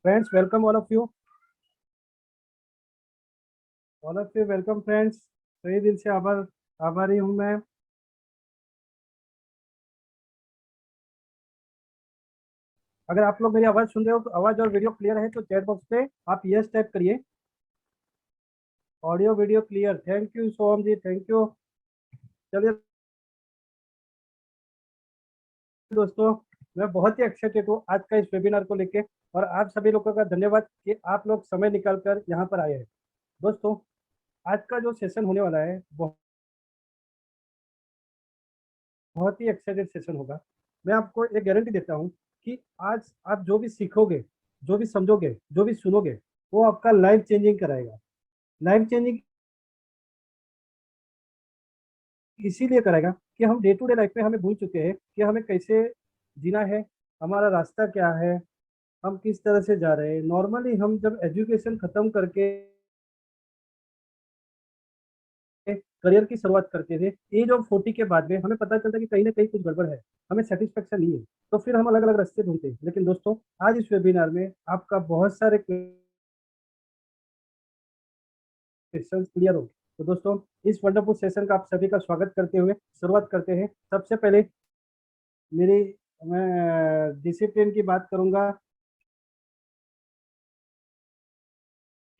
Friends, welcome all of you. All of you welcome friends. सही दिल से आभारी हूँ मैं। अगर आप लोग मेरी आवाज़ सुन रहे हो तो आवाज़ और वीडियो क्लियर है तो चैट बॉक्स पे आप यस टाइप करिए। Audio video clear, thank you Soham ji, thank you. चलिए दोस्तों, मैं बहुत ही एक्साइटेड हूँ आज का इस वेबिनार को लेके, और आप सभी लोगों का धन्यवाद कि आप लोग समय निकाल कर यहाँ पर आए हैं। दोस्तों, आज का जो सेशन होने वाला है बहुत ही एक्साइटेड सेशन होगा। मैं आपको एक गारंटी देता हूँ कि आज आप जो भी सीखोगे, जो भी समझोगे, जो भी सुनोगे, वो आपका लाइफ चेंजिंग कराएगा। लाइफ चेंजिंग इसीलिए कराएगा कि हम डे टू डे लाइफ में हमें भूल चुके हैं कि हमें कैसे जीना है, हमारा रास्ता क्या है, हम किस तरह से जा रहे हैं। नॉर्मली हम जब एजुकेशन खत्म करके करियर की शुरुआत करते थे, एज ऑफ 40 के बाद में हमें पता चलता है कि कहीं ना कहीं कुछ गड़बड़ है, हमें सेटिस्फेक्शन नहीं है, तो फिर हम अलग अलग रास्ते ढूंढते हैं। लेकिन दोस्तों, आज इस वेबिनार में आपका बहुत सारे क्वेश्चन क्लियर हो। तो दोस्तों, इस वंडरफुल सेशन का आप सभी का स्वागत करते हुए शुरुआत करते हैं। सबसे पहले मेरी मैं डिसिप्लिन की बात करूंगा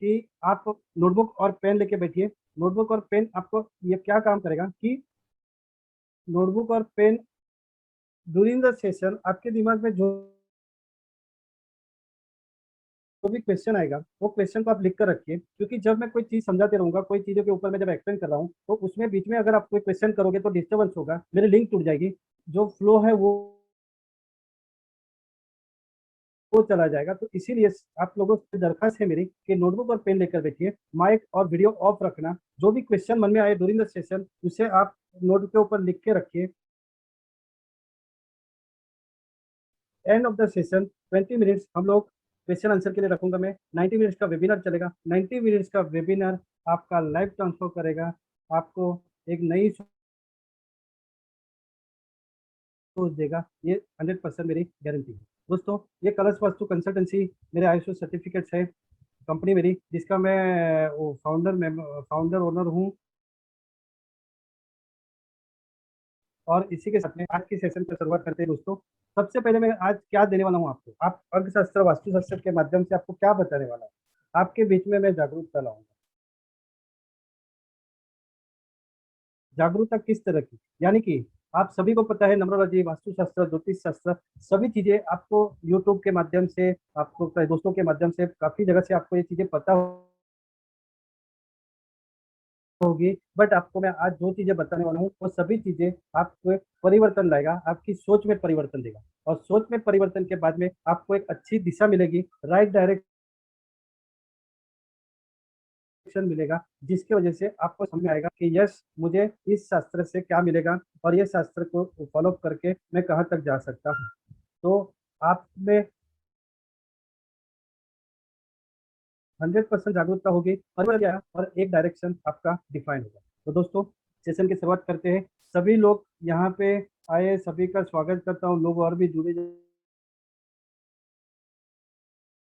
कि आप नोटबुक और पेन लेके बैठिए। नोटबुक और पेन आपको ये क्या काम करेगा कि नोटबुक और पेन ड्यूरिंग द सेशन आपके दिमाग में जो भी क्वेश्चन आएगा वो क्वेश्चन को आप लिख कर रखिए, क्योंकि जब मैं कोई चीज समझाते रहूंगा, कोई चीजों के ऊपर मैं जब एक्सप्लेन कर रहा हूँ, तो उसमें बीच में अगर आप कोई क्वेश्चन करोगे तो डिस्टर्बेंस होगा, मेरी लिंक टूट जाएगी, जो फ्लो है वो चला जाएगा। तो इसीलिए आप लोगों से दरखास्त है मेरी कि नोटबुक और पेन लेकर बैठिए, माइक और वीडियो ऑफ रखना। जो भी क्वेश्चन मन में आए ड्यूरिंग द सेशन उसे आप नोट के ऊपर लिख के रखिए। End of the session 20 minutes हम लोग क्वेश्चन आंसर के लिए रखूंगा मैं। 90 मिनट्स का वेबिनार चलेगा। 90 मिनट्स का वेबिनार आपका लाइफ ट्रांसफर करेगा, आपको एक नई सोच देगा, ये 100% मेरी गारंटी है। दोस्तों, ये कलश वास्तु कंसल्टेंसी मेरे आईएसओ सर्टिफिकेट्स है, कंपनी मेरी, जिसका मैं वो फाउंडर ओनर हूँ। और इसी के साथ में आज की सेशन की शुरुआत करते हैं। दोस्तों, सबसे पहले मैं आज क्या देने वाला हूँ आपको, आप अर्थशास्त्र वास्तुशास्त्र के माध्यम से आपको क्या बताने वाला हूँ, आपके बीच में मैं जागरूकता लाऊंगा। जागरूकता किस तरह की, यानी कि आप सभी को पता है नंबरोलॉजी, वास्तुशास्त्र, ज्योतिष शास्त्र, सभी चीजें आपको यूट्यूब के माध्यम से, आपको दोस्तों के माध्यम से, काफी जगह से आपको ये चीजें पता होगी। बट आपको मैं आज जो चीजें बताने वाला हूँ वो सभी चीजें आपको एक परिवर्तन लाएगा, आपकी सोच में परिवर्तन देगा, और सोच में परिवर्तन के बाद में आपको एक अच्छी दिशा मिलेगी, राइट डायरेक्शन मिलेगा, जिसकी वजह से आपको समझ में आएगा कि यस, मुझे इस शास्त्र से क्या मिलेगा और ये शास्त्र को फॉलो करके मैं कहाँ तक जा सकता हूँ। तो आप में 100% जागरूकता होगी, और एक डायरेक्शन आपका डिफाइन होगा। तो दोस्तों, सेशन की शुरुआत करते हैं। सभी लोग यहाँ पे आए, सभी का स्वागत करता हूँ। लोग और भी जुड़े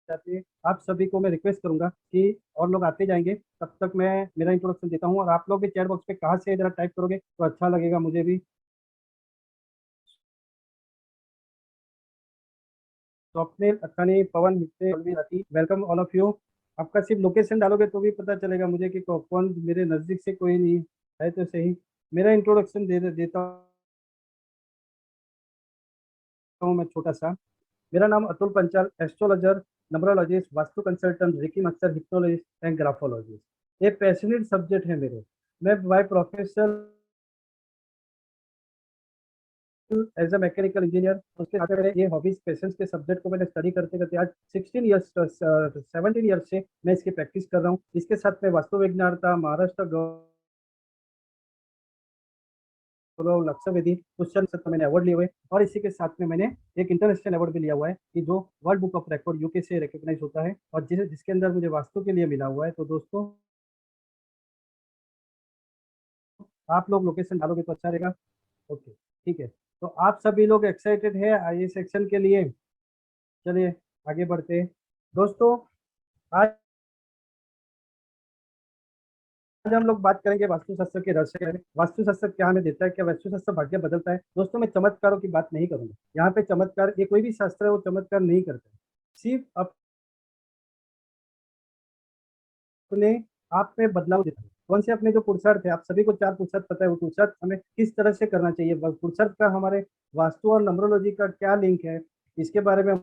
जाते हैं, आप सभी को मैं रिक्वेस्ट करूंगा कि और लोग आते जाएंगे, तब तक मैं मेरा इंट्रोडक्शन देता हूँ, और आप लोग भी चैट बॉक्स पे कहाँ से जरा टाइप करोगे तो अच्छा लगेगा मुझे भी। स्वप्निल, अथानी, पवन, मित्रे, वेलकम ऑल ऑफ यू। आपका सिर्फ लोकेशन डालोगे तो भी पता चलेगा मुझे कि कौन मेरे नज़दीक से कोई नहीं है तो सही। मेरा इंट्रोडक्शन देता हूँ मैं छोटा सा। मेरा नाम Atul Panchal, astrologer, numerologist, vastu consultant, reiki master, hypnologist and graphologist. ये पैशनेट सब्जेक्ट है मेरे। मैं by profession as a mechanical engineer, उसके साथ मेरे ये हॉबीज पैशंस के सब्जेक्ट को मैंने स्टडी करते करते आज 17 ईयर्स से मैं इसकी प्रैक्टिस कर रहा हूँ। इसके साथ में वास्तु विज्ञानता, महाराष्ट्र गौरव, लक्ष्यवेदी, क्वेश्चन से तो मैंने अवार्ड लिए हुए, और इसी के साथ में मैंने एक इंटरनेशनल अवार्ड भी लिया हुआ है कि जो world book of record UK से रिकॉग्नाइज होता है, और जिसके अंदर मुझे वास्तु के लिए मिला हुआ है। तो दोस्तों, आप लोग लोकेशन डालोगे तो अच्छा रहेगा। ओके, ठीक है। तो आप सभी लोग एक्साइटेड है आइए सेक्शन के लिए। चलिए आगे बढ़ते हैं। दोस्तों आज हम लोग बात करेंगे वास्तुशास्त्र के रहस्य के बारे में। वास्तुशास्त्र क्या हमें देता है, क्या वास्तुशास्त्र भाग्य बदलता है? दोस्तों मैं चमत्कारों की बात नहीं करूंगा। यहाँ पे चमत्कार, ये कोई भी शास्त्र है वो चमत्कार नहीं करता है, सिर्फ अपने आप में बदलाव देता है। कौन से अपने जो पुरुषार्थ है, आप सभी को 4 पुरुषार्थ पता है, वो पुरुषार्थ हमें किस तरह से करना चाहिए, पुरुषार्थ का हमारे वास्तु और न्यूमरोलॉजी का क्या लिंक है, इसके बारे में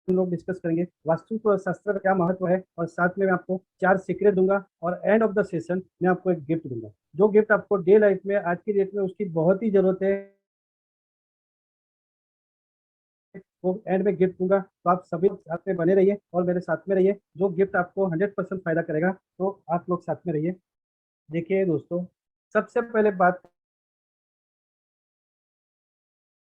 हम लोग डिस्कस करेंगे। वास्तु तो शास्त्र का क्या महत्व है, और साथ में मैं आपको 4 सीक्रेट दूंगा, और एंड ऑफ द सेशन मैं आपको एक गिफ्ट दूंगा, जो गिफ्ट आपको डे लाइफ में आज की डेट में उसकी बहुत ही जरूरत है, वो एंड में गिफ्ट दूंगा। तो आप सभी साथ में बने रहिए और मेरे साथ में रहिए, जो गिफ्ट आपको 100% फायदा करेगा। तो आप लोग साथ में रहिए। देखिए दोस्तों, सबसे पहले बात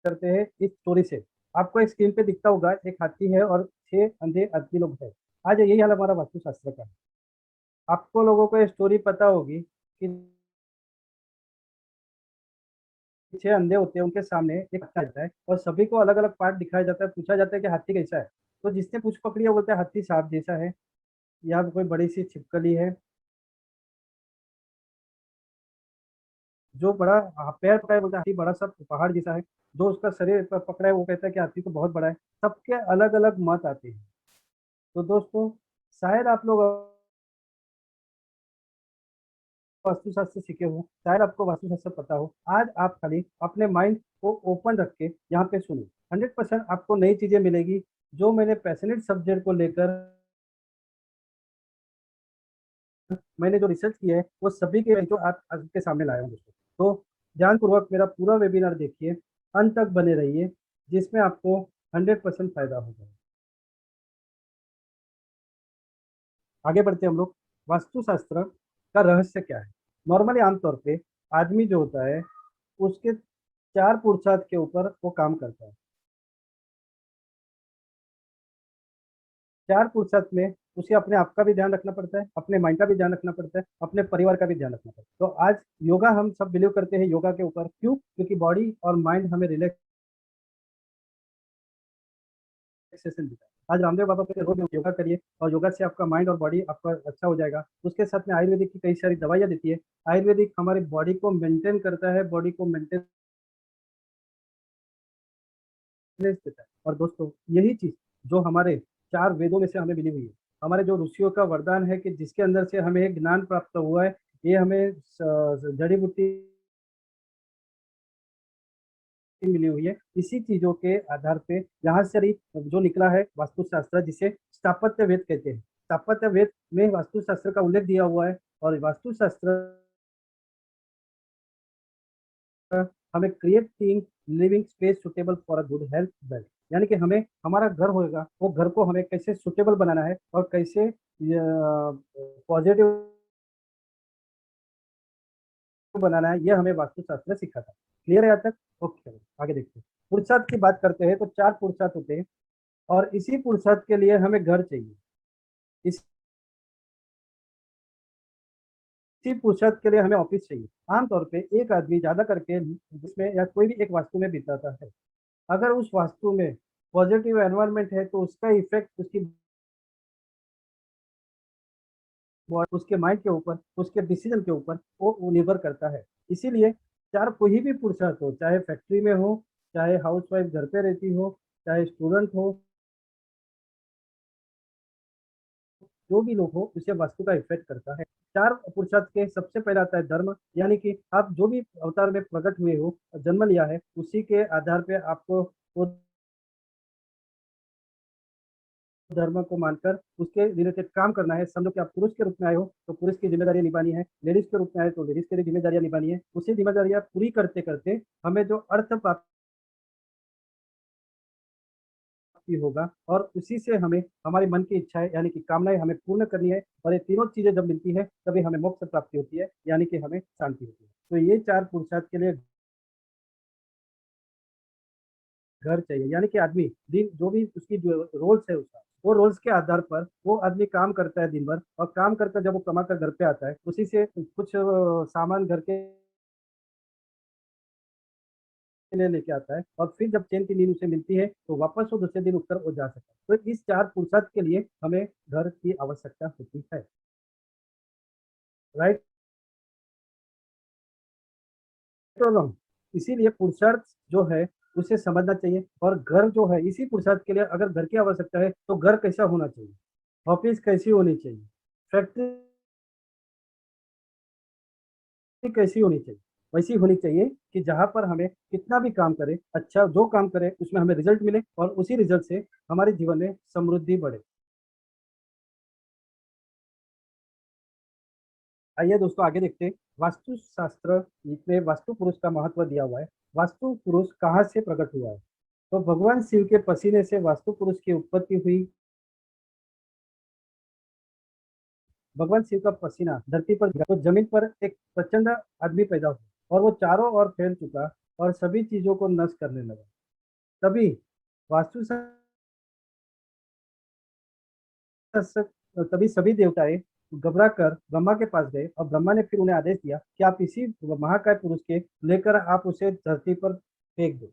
करते हैं इस स्टोरी से। आपको एक स्क्रीन पे दिखता होगा, एक हाथी है और 6 अंधे आदमी लोग हैं। आज यही हाल हमारा वास्तुशास्त्र का है। आपको लोगों को ये स्टोरी पता होगी कि 6 अंधे होते हैं, उनके सामने एक हाथी रहता है और सभी को अलग अलग पार्ट दिखाया जाता है, पूछा जाता है कि हाथी कैसा है। तो जिसने पूछ पकड़ी है वो बोलता है हाथी सांप जैसा है, या कोई बड़ी सी छिपकली है। जो बड़ा पैर पकड़ा है बोलता है हाथी बड़ा सा पहाड़ जैसा है। जो उसका शरीर पकड़ा है वो कहता है कि हाथी तो बहुत बड़ा है। सबके अलग अलग मत आते हैं। तो दोस्तों, शायद आप लोग वास्तुशास्त्र सीखे हो, शायद आपको वास्तुशास्त्र पता हो। आज आप खाली अपने माइंड को ओपन रख के यहाँ पे सुनो। 100% आपको नई चीजें मिलेगी, जो मैंने पैशनेट सब्जेक्ट को लेकर मैंने जो रिसर्च किया है वो सभी के जो आप आपके सामने लाया हूँ दोस्तों। तो ध्यानपूर्वक मेरा पूरा वेबिनार देखिए, अंत तक बने रहिए, जिसमें आपको 100% फायदा होगा। आगे बढ़ते हैं हम लोग। वास्तुशास्त्र का रहस्य क्या है? नॉर्मली आमतौर पे आदमी जो होता है, उसके 4 पुरुषार्थ के ऊपर वो काम करता है। 4 पुरुषार्थ में उसे अपने आप का भी ध्यान रखना पड़ता है, अपने माइंड का भी ध्यान रखना पड़ता है, अपने परिवार का भी ध्यान रखना पड़ता है। तो आज योगा हम सब बिलीव करते हैं योगा के ऊपर। क्यों? क्योंकि बॉडी और माइंड हमें रिलैक्सेशन देता है। आज रामदेव बाबा कहते हैं रोज योगा करिए, और योगा से आपका माइंड और बॉडी आपका अच्छा हो जाएगा। उसके साथ में आयुर्वेदिक की कई सारी दवाइयाँ देती है। आयुर्वेदिक हमारी बॉडी को मेंटेन करता है, बॉडी को मेंटेन देता है। और दोस्तों, यही चीज जो हमारे 4 वेदों में से हमें मिली हुई है, हमारे जो ऋषियों का वरदान है कि जिसके अंदर से हमें एक ज्ञान प्राप्त हुआ है, ये हमें जड़ी बूटी मिली हुई है। इसी चीजों के आधार पे यहाँ से ही जो निकला है वास्तुशास्त्र, जिसे स्थापत्य वेद कहते हैं। स्थापत्य वेद में वास्तुशास्त्र का उल्लेख दिया हुआ है, और वास्तुशास्त्र हमें creating living space suitable for a good health wealth, यानी कि हमें हमारा घर होगा, वो घर को हमें कैसे सुटेबल बनाना है और कैसे पॉजिटिव बनाना है, ये हमें वास्तुशास्त्र सिखाता है। क्लियर है यहाँ तक? ओके, चलो आगे देखते हैं। पुरुषार्थ की बात करते हैं तो 4 पुरुषार्थ होते हैं, और इसी पुरुषार्थ के लिए हमें घर चाहिए। इसी पुरुषार्थ के लिए हमें ऑफिस चाहिए। आमतौर पे एक आदमी ज्यादा करके जिसमें या कोई भी एक वास्तु में बिताता है। अगर उस वास्तु में पॉजिटिव एनवायरनमेंट है तो उसका इफेक्ट उसकी उसके माइंड के ऊपर, उसके डिसीजन के ऊपर वो निर्भर करता है। इसीलिए चार कोई भी पुरुषार्थ हो, चाहे फैक्ट्री में हो, चाहे हाउस वाइफ घर पे रहती हो, चाहे स्टूडेंट हो, जो भी लोग हो, उसे वास्तु का इफेक्ट करता है। चार पुरुषार्थ के सबसे पहले आता है धर्म, यानी कि आप जो भी अवतार में प्रकट हुए हो, जन्म लिया है, उसी के आधार पे आपको वो धर्म को मानकर उसके रिलेटेड काम करना है। समझो कि आप पुरुष के रूप में आए हो तो पुरुष की जिम्मेदारियां निभानी है, लेडीज के रूप में आए तो लेडीज की भी जिम्मेदारियां निभानी है। उसी जिम्मेदारियां पूरी करते करते हमें जो अर्थ प्राप्ति होगा, और उसी से हमें हमारे मन की इच्छाएं यानी कि कामनाएं हमें पूर्ण करनी है। और ये तीनों चीजें जब मिलती है तभी हमें मोक्ष प्राप्ति होती है, यानी कि हमें शांति होती है। तो ये चार पुरुषार्थ के लिए घर चाहिए, यानी कि आदमी दिन जो भी उसकी जो रोल्स है उसका, वो रोल्स के आधार पर वो आदमी काम करता है दिन भर, और काम करकर जब वो कमा कर घर पे आता है, उसी से कुछ सामान घर के लिए लेके आता है और फिर जब चैन की नींद उसे मिलती है तो वापस वो दूसरे दिन उठकर वो जा सकता है। तो इस 4 पुरुषार्थ के लिए हमें घर की आवश्यकता होती है, राइट और रॉन्ग? इसीलिए पुरुषार्थ जो है उसे समझना चाहिए और घर जो है इसी पुरुषार्थ के लिए अगर घर की आवश्यकता है तो घर कैसा होना चाहिए, ऑफिस कैसी होनी चाहिए, फैक्ट्री कैसी होनी चाहिए, वैसी होनी चाहिए कि जहाँ पर हमें कितना भी काम करे, अच्छा जो काम करे उसमें हमें रिजल्ट मिले और उसी रिजल्ट से हमारे जीवन में समृद्धि बढ़े। आइए दोस्तों आगे देखते हैं। वास्तु शास्त्र में वास्तु पुरुष का महत्व दिया हुआ है। वास्तु पुरुष कहाँ से प्रकट हुआ है? तो भगवान शिव के पसीने से वास्तु पुरुष की उत्पत्ति हुई। भगवान शिव का पसीना धरती पर गिरा तो जमीन पर एक प्रचंड आदमी पैदा हुआ और वो चारों ओर फैल चुका और सभी चीजों को नष्ट करने लगा। तभी वास्तु शास्त्र तभी सभी देवताएं घबरा कर ब्रह्मा के पास गए और ब्रह्मा ने फिर उन्हें आदेश दिया कि आप इसी महाकाय पुरुष के लेकर आप उसे धरती पर फेंक दो।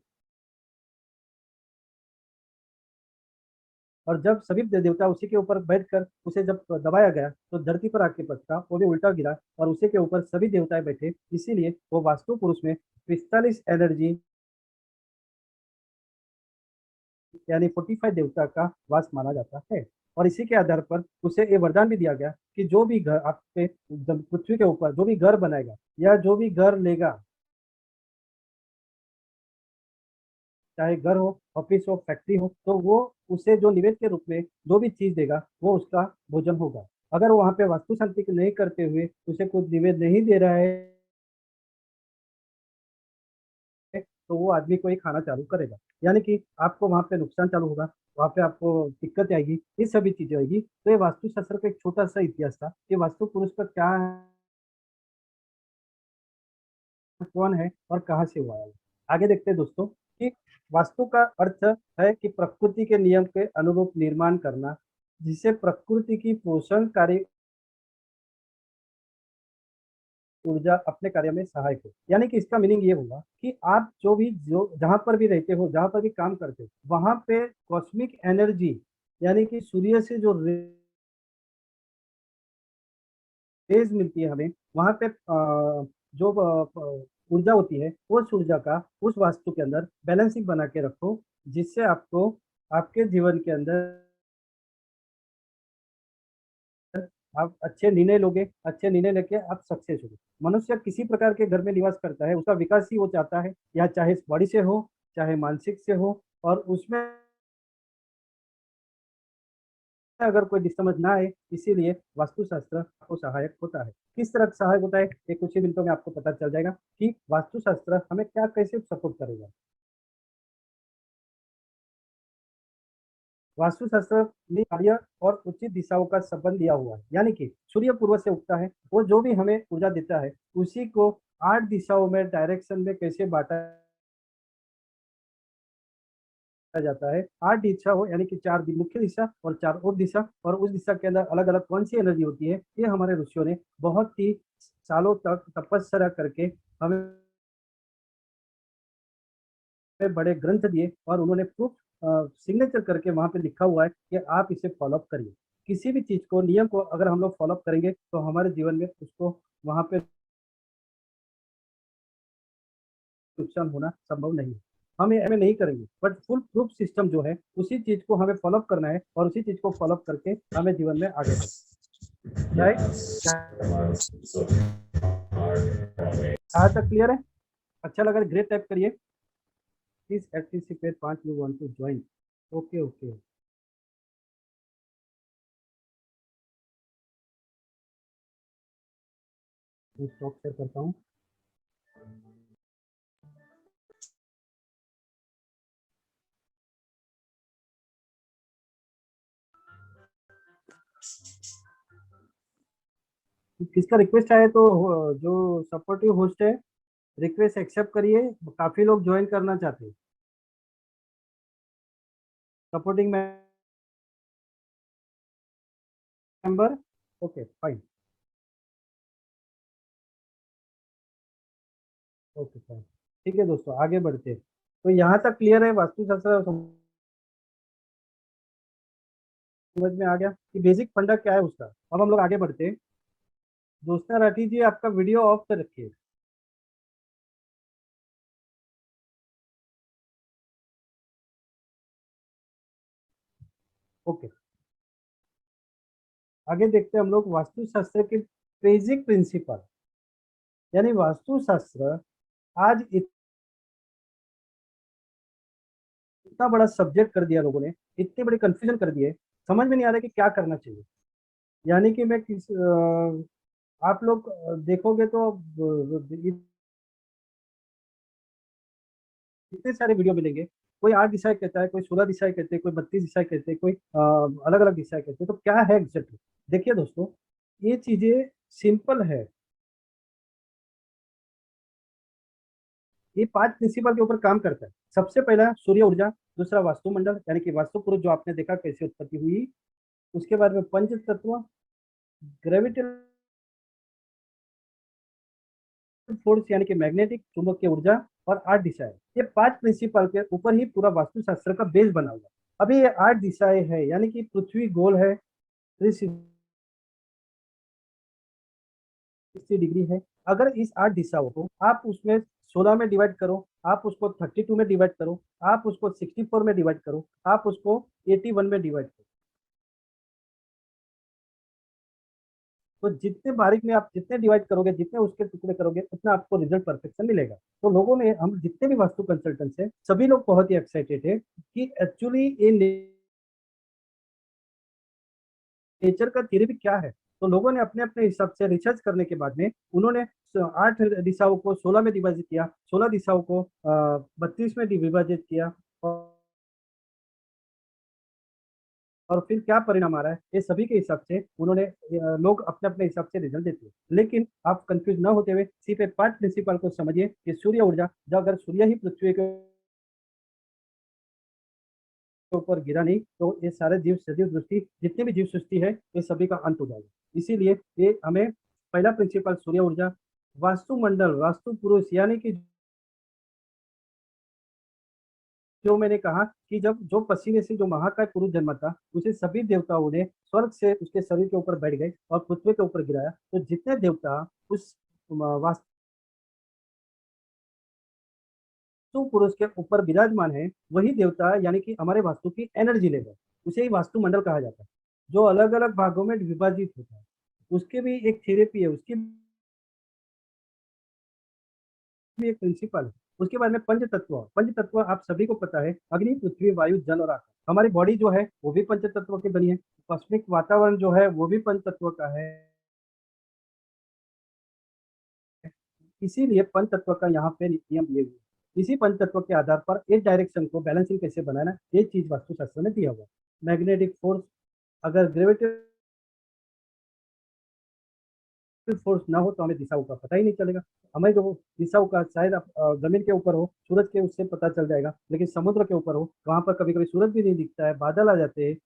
और जब सभी देवता उसी के ऊपर बैठकर उसे जब दबाया गया तो धरती पर आके पटका, वो भी उल्टा गिरा और उसी के ऊपर सभी देवताएं बैठे। इसीलिए वो वास्तु पुरुष में 45 एनर्जी यानी 45 देवता का वास माना जाता है। और इसी के आधार पर उसे ये वरदान भी दिया गया कि जो भी घर आपके पृथ्वी के ऊपर जो भी घर बनाएगा या जो भी घर लेगा, चाहे घर हो, ऑफिस हो, फैक्ट्री हो, तो वो उसे जो निवेद के रूप में जो भी चीज देगा वो उसका भोजन होगा। अगर वो वहां पे वास्तु शांति नहीं करते हुए उसे कुछ निवेद नहीं दे रहा है तो वो आदमी को ही खाना चालू करेगा, यानी कि आपको वहां पे नुकसान चालू होगा, वहां पे आपको दिक्कत आएगी, ये सभी चीजें आएगी। तो ये वास्तु शास्त्र का एक छोटा सा इतिहास था कि वास्तु पुरुष का क्या है, कौन है और कहाँ से हुआ है। आगे देखते हैं दोस्तों कि वास्तु का अर्थ है कि प्रकृति के नियम के अनुरूप निर्माण करना, जिससे प्रकृति की पोषणकारी ऊर्जा अपने कार्य में सहायक हो। यानी कि इसका मीनिंग ये होगा कि आप जो जहाँ पर भी रहते हो, जहाँ पर भी काम करते हो, वहाँ पे कॉस्मिक एनर्जी यानी कि सूर्य से जो रेज मिलती है हमें, वहाँ पे जो ऊर्जा होती है उस ऊर्जा का उस वास्तु के अंदर बैलेंसिंग बना के रखो, जिससे आपको आपके जीवन के अंदर आप अच्छे निर्णय लोगे, अच्छे निर्णय लेके आप सक्सेस होगे। मनुष्य किसी प्रकार के घर में निवास करता है, उसका विकास ही वो चाहता है, या चाहे बॉडी से हो, चाहे मानसिक से हो। और उसमें अगर कोई डिस्टर्बेंस ना आए, इसीलिए वास्तुशास्त्र आपको सहायक होता है। किस तरह सहायक होता है ये कुछ ही मिनटों में आपको पता चल जाएगा कि वास्तुशास्त्र हमें क्या कैसे सपोर्ट करेगा। वास्तुशास्त्र में कार्य और उचित दिशाओं का संबंध दिया हुआ है, यानी कि सूर्य पूर्व से उगता है, वो जो भी हमें ऊर्जा देता है उसी को 8 दिशाओं में डायरेक्शन में कैसे बांटा जाता है। 8 दिशा हो यानी कि 4 मुख्य दिशा और 4 उप दिशा, और उस दिशा के अंदर अलग अलग कौन सी एनर्जी होती है, ये हमारे ऋषियों ने बहुत ही सालों तक तपस्या करके हमें बड़े ग्रंथ दिए और उन्होंने प्रूफ सिग्नेचर करके वहां पे लिखा हुआ है कि आप इसे फॉलोअप करिए। किसी भी चीज को, नियम को अगर हम लोग फॉलोअप करेंगे तो हमारे जीवन में उसको वहां पे नुकसान होना संभव नहीं है। हम ये हमें नहीं करेंगे, बट फुल प्रूफ सिस्टम जो है उसी चीज को हमें फॉलोअप करना है और उसी चीज को फॉलोअप करके हमें जीवन में आगे बढ़ना, राइट। आज तक क्लियर है? अच्छा लगा ग्रेट टाइप करिए। Please participate 5 you want to join. Okay okay, मैं स्टॉप शेयर करता हूँ। किसका रिक्वेस्ट आया तो जो सपोर्टिव होस्ट है रिक्वेस्ट एक्सेप्ट करिए। काफी लोग ज्वाइन करना चाहते हैं supporting member. Okay fine, okay fine, ठीक है दोस्तों, आगे बढ़ते हैं। तो यहाँ तक क्लियर है, वास्तुशास्त्र समझ में आ गया कि बेसिक फंडा क्या है उसका। अब हम लोग आगे बढ़ते हैं। दोस्ता राठी जी, आपका वीडियो ऑफ कर रखिए। ओके, आगे देखते हैं हम लोग वास्तुशास्त्र के बेसिक प्रिंसिपल। यानी वास्तुशास्त्र आज इतना बड़ा सब्जेक्ट कर दिया लोगों ने, इतने बड़े कंफ्यूजन कर दिए, समझ में नहीं आ रहा कि क्या करना चाहिए। यानी कि मैं आप लोग देखोगे तो इतने सारे वीडियो मिलेंगे। कोई 8 दिशाएं कहता है, कोई 16 दिशाएं कहते हैं, कोई 32 दिशाएं कहते हैं, कोई अलग अलग दिशाएं कहते हैं। तो क्या है एग्जैक्टली? देखिए दोस्तों, ये चीजें सिंपल है। ये 5 प्रिंसिपल के ऊपर काम करता है। सबसे पहला सूर्य ऊर्जा, दूसरा वास्तुमंडल यानी कि वास्तु पुरुष जो आपने देखा कैसे उत्पत्ति हुई, उसके बाद में पंच तत्व, ग्रेविटेशनल फोर्स यानी कि मैग्नेटिक चुंबकीय ऊर्जा, और 8 दिशाएं। ये 5 प्रिंसिपल के ऊपर ही पूरा वास्तुशास्त्र का बेस बना हुआ है। अभी ये 8 दिशाएं है, यानी कि पृथ्वी गोल है, 360 डिग्री है। अगर इस 8 दिशाओं को आप उसमें 16 में डिवाइड करो, आप उसको 32 में डिवाइड करो, आप उसको 64 में डिवाइड करो, आप उसको 81 में डिवाइड करो, तो जितने बारीक में आप जितने डिवाइड करोगे, जितने उसके टुकड़े करोगे, उतना आपको रिजल्ट परफेक्शन मिलेगा। तो लोगों ने, हम जितने भी वास्तु कंसल्टेंट्स हैं, सभी लोग बहुत ही एक्साइटेड है कि एक्चुअली ये नेचर का थ्योरी भी क्या है। तो लोगों ने अपने अपने हिसाब से रिसर्च करने के बाद में उन्होंने 8 दिशाओं को 16 में विभाजित किया, 16 दिशाओं को 32 में विभाजित किया, और फिर क्या परिणाम आ रहा है, ये सभी के हिसाब से उन्होंने लोग अपने अपने हिसाब से रिजल्ट देते हैं। लेकिन आप कंफ्यूज ना होते हुए सिर्फ 5 प्रिंसिपल को समझिए कि सूर्य ऊर्जा, जब अगर सूर्य ही पृथ्वी के ऊपर गिरा नहीं, तो ये सारे जीव सजीव सृष्टि, जितनी भी जीव सृष्टि है, ये सभी का अंत हो जाएगा। इसीलिए ये हमें पहला प्रिंसिपल सूर्य ऊर्जा, वास्तुमंडल, वास्तु पुरुष, यानी कि जो मैंने कहा कि जब जो पसीने से जो महाकाय पुरुष जन्मा था, उसे सभी देवताओं ने स्वर्ग से उसके शरीर के ऊपर बैठ गए और पृथ्वी के ऊपर गिराया। तो जितने देवता उस वास्तु पुरुष के ऊपर विराजमान है, वही देवता यानी कि हमारे वास्तु की एनर्जी लेवल, उसे ही वास्तुमंडल कहा जाता है, जो अलग अलग भागों में विभाजित होता है। उसके भी एक थेरेपी है, उसकी भी एक प्रिंसिपल है। उसके बाद में पंच तत्व, पंच तत्व आप सभी को पता है, अग्नि, पृथ्वी, वायु, जल और आकाश। हमारी बॉडी जो है वो भी पंच तत्व की बनी है। कॉस्मिक वातावरण जो है वो भी पंच तत्व का है। इसीलिए पंच तत्व का यहाँ पे नियम ये हुआ। इसी पंच तत्व के आधार पर एक डायरेक्शन को बैलेंसिंग कैसे बनाना, ये चीज वास्तुशास्त्र में दिया हुआ। मैग्नेटिक फोर्स, अगर ग्रेविटेशनल फोर्स ना हो तो हमें दिशाओं का पता ही नहीं चलेगा। हमें जो दिशाओं का शायद जमीन के ऊपर हो, सूरज के उससे पता चल जाएगा, लेकिन समुद्र के ऊपर हो, वहां पर कभी कभी सूरज भी नहीं दिखता है, बादल आ जाते हैं,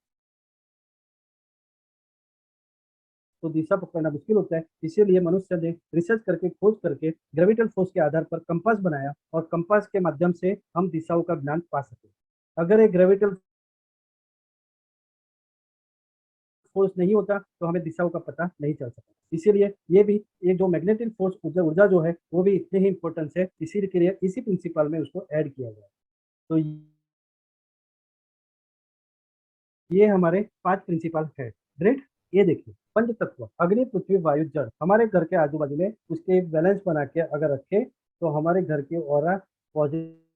तो दिशा पकड़ना मुश्किल होता है। इसीलिए मनुष्य ने रिसर्च करके, खोज करके ग्रेविटल फोर्स के आधार पर कंपास बनाया, और कंपास के माध्यम से हम दिशाओं का ज्ञान पा सके। अगर एक ग्रेविटल फोर्स नहीं होता तो हमें दिशाओं का पता नहीं चल सकता। इसीलिए ये भी, ये जो मैग्नेटिक फोर्स ऊर्जा ऊर्जा जो है वो भी इतनी ही इंपॉर्टेंस है, इसीलिए इसी प्रिंसिपल में उसको ऐड किया गया। तो ये हमारे 5 प्रिंसिपल है। ग्रेट। ये देखिए, पंच तत्व, अग्नि, पृथ्वी, वायु, जल, हमारे घर के आजू बाजू में उसके बैलेंस बना के अगर रखे, तो हमारे घर की ऑरा पॉजिटिव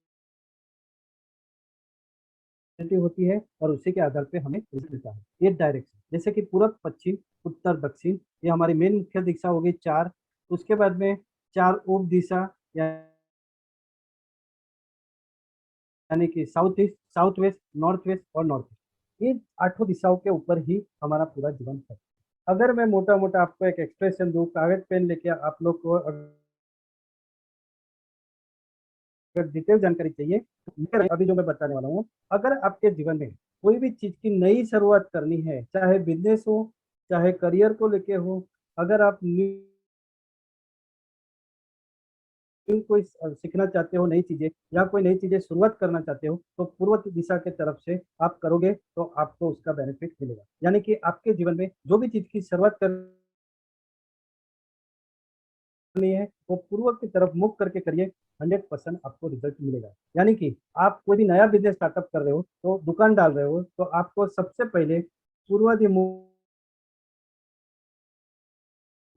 होती है, और उसी के आधार पे हमें रिजल्ट मिलता है। ये डायरेक्शन, जैसे कि पूरब, पश्चिम, उत्तर, दक्षिण, ये हमारी मेन मुख्य दिशा हो गई 4। उसके बाद में 4 उप दिशा, यानी कि south east, south west, north west और नॉर्थ ईस्ट। ये 8 दिशाओं के ऊपर ही हमारा पूरा जीवन है। अगर मैं मोटा मोटा आपको एक एक्सप्रेशन दूं, कागज पेन लेके आप लोग को अगर डिटेल जानकारी चाहिए, तो अभी जो मैं बताने वाला हूँ, अगर आपके जीवन में कोई भी चीज की नई शुरुआत करनी है, चाहे बिजनेस हो, चाहे करियर को लेके हो, अगर आप कोई सीखना चाहते हो नई चीजें या कोई नई चीजें शुरुआत करना चाहते हो तो पूर्व दिशा के तरफ से आप करोगे तो आपको उसका बेनिफिट मिलेगा। यानी कि आपके जीवन में जो भी चीज की शुरुआत करनी है वो पूर्व की तरफ मुख करके करिए, 100% आपको रिजल्ट मिलेगा। यानी कि आप कोई भी नया बिजनेस स्टार्टअप कर रहे हो तो दुकान डाल रहे हो तो आपको सबसे पहले पूर्वाधिमुख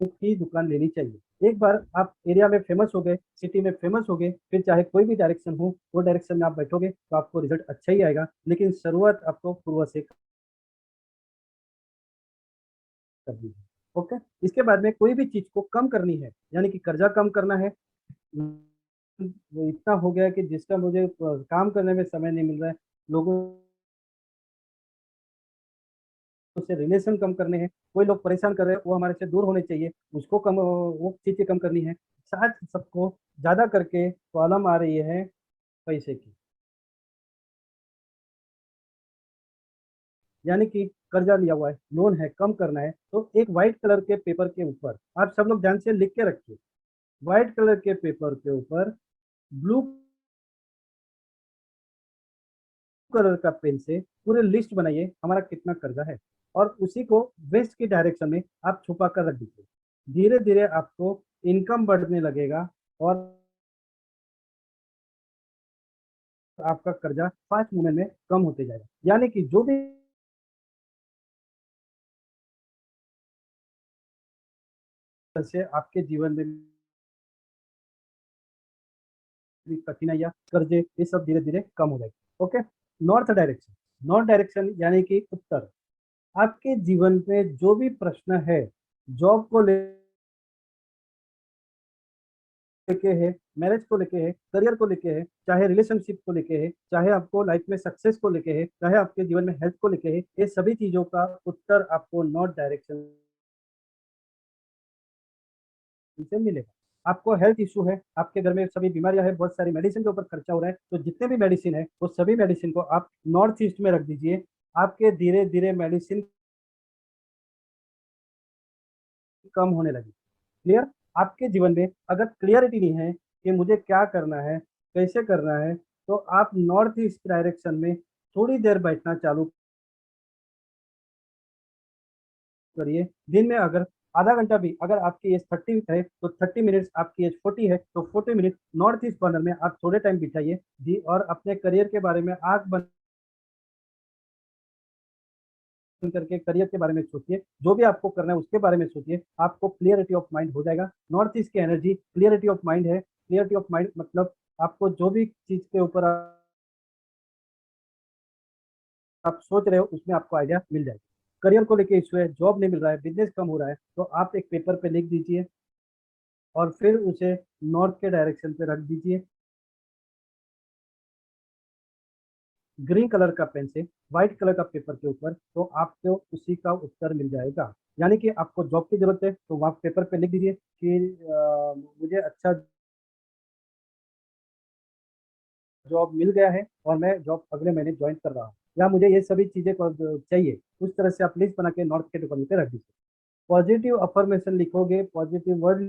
की दुकान लेनी चाहिए। एक बार आप एरिया में फेमस हो गए, सिटी में फेमस हो गए, फिर चाहे कोई भी डायरेक्शन हो, वो डायरेक्शन में आप बैठोगे तो आपको रिजल्ट अच्छा ही आएगा। लेकिन शुरुआत आपको पूर्व से करनी है। ओके, इसके बाद में कोई भी चीज को कम करनी है, यानी कि कर्जा कम करना है। वो इतना हो गया कि जिसका मुझे काम करने में समय नहीं मिल रहा है, लोगों से रिलेशन कम करने हैं, कोई लोग परेशान कर रहे हैं वो हमारे से दूर होने चाहिए, उसको कम वो चीजें कम करनी है। साथ सबको ज्यादा करके प्रॉब्लम आ रही है पैसे की, यानी कि कर्जा लिया हुआ है, लोन है, कम करना है तो एक व्हाइट कलर के पेपर के ऊपर आप सब लोग ध्यान से लिख के रखिए। व्हाइट कलर के पेपर के ऊपर ब्लू कलर का पेन से पूरे लिस्ट बनाइए हमारा कितना कर्जा है, और उसी को वेस्ट की डायरेक्शन में आप छुपा कर रख दीजिए। धीरे धीरे आपको इनकम बढ़ने लगेगा और आपका कर्जा 5 महीने में कम होते जाएगा। यानी कि जो भी से आपके जीवन में भी कठिनाइयाँ, कर्जे, ये सब धीरे धीरे कम हो जाएगी। Okay, north direction, north direction यानी कि उत्तर। आपके जीवन में जो भी प्रश्न है, जॉब को लेके है, मैरिज को लेके है, करियर को लेके है, चाहे रिलेशनशिप को लेके है, चाहे आपको लाइफ में सक्सेस को लेके है, चाहे आपके जीवन में हेल्थ को लेके है, ये सभी चीजों का उत्तर आपको नॉर्थ डायरेक्शन से मिलेगा। आपको हेल्थ इशू है, आपके घर में सभी बीमारियां हैं, बहुत सारी मेडिसिन के ऊपर खर्चा हो रहा है, तो जितने भी मेडिसिन है वो सभी मेडिसिन को आप नॉर्थ ईस्ट में रख दीजिए। आपके धीरे धीरे मेडिसिन कम होने लगी। क्लियर? आपके जीवन में अगर क्लियरिटी नहीं है कि मुझे क्या करना है, कैसे करना है, तो आप नॉर्थ ईस्ट डायरेक्शन में थोड़ी देर बैठना चालू करिए। दिन में अगर आधा घंटा भी, अगर आपकी एज 30 है तो 30 मिनट्स, आपकी एज 40 है तो 40 मिनट नॉर्थ ईस्ट कॉर्नर में आप थोड़े टाइम बिताइए जी, और अपने करियर के बारे में आंख बंद करके करियर के बारे में सोचिए, जो भी आपको करना है उसके बारे में सोचिए, आपको क्लियरिटी ऑफ माइंड हो जाएगा। नॉर्थ ईस्ट की एनर्जी क्लियरिटी ऑफ माइंड है। क्लियरिटी ऑफ माइंड मतलब आपको जो भी चीज के ऊपर आप सोच रहे हो उसमें आपको आइडिया मिल जाएगा। करियर को लेके इशू है, जॉब नहीं मिल रहा है, बिजनेस कम हो रहा है, तो आप एक पेपर पे लिख दीजिए और फिर उसे नॉर्थ के डायरेक्शन पे रख दीजिए। ग्रीन कलर का पेन से व्हाइट कलर का पेपर के ऊपर, तो आपको उसी का उत्तर मिल जाएगा। यानी कि आपको जॉब की जरूरत है तो वहाँ पेपर पे लिख दीजिए कि मुझे अच्छा जॉब मिल गया है और मैं जॉब अगले महीने ज्वाइन कर रहा हूँ, या मुझे ये सभी चीजें चाहिए। उस तरह से आप लिस्ट बना के नॉर्थ के डॉक्यूमेंट पे रख दीजिए। पॉजिटिव अफर्मेशन लिखोगे, पॉजिटिव वर्ड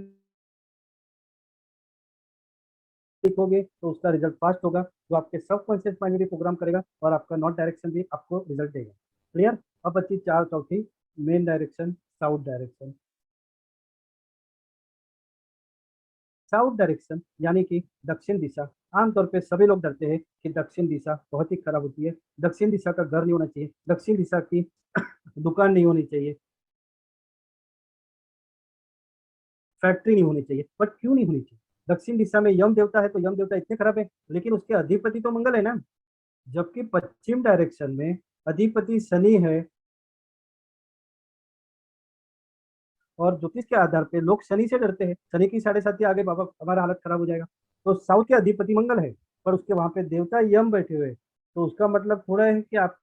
लिखोगे तो उसका रिजल्ट फास्ट होगा, जो आपके सबकॉन्शियस माइंड में भी प्रोग्राम करेगा और आपका नॉर्थ डायरेक्शन भी आपको रिजल्ट देगा। क्लियर? अब बची चार चौथी, main direction, south direction. South direction यानी कि दक्षिण दिशा। आमतौर पे सभी लोग डरते हैं कि दक्षिण दिशा बहुत ही खराब होती है, दक्षिण दिशा का घर नहीं होना चाहिए, दक्षिण दिशा की दुकान नहीं होनी चाहिए, फैक्ट्री नहीं होनी चाहिए। बट क्यों नहीं होनी चाहिए? दक्षिण दिशा में यम देवता है तो यम देवता इतने खराब है, लेकिन उसके अधिपति तो मंगल है ना। जबकि पश्चिम डायरेक्शन में अधिपति शनि है, और ज्योतिष के आधार पे लोग शनि से डरते हैं, शनि की 7.5 आगे बाबा हमारा हालत खराब हो जाएगा। तो साउथ के अधिपति मंगल है, पर उसके वहां पे देवता यम बैठे हुए हैं। तो उसका मतलब थोड़ा है कि आपको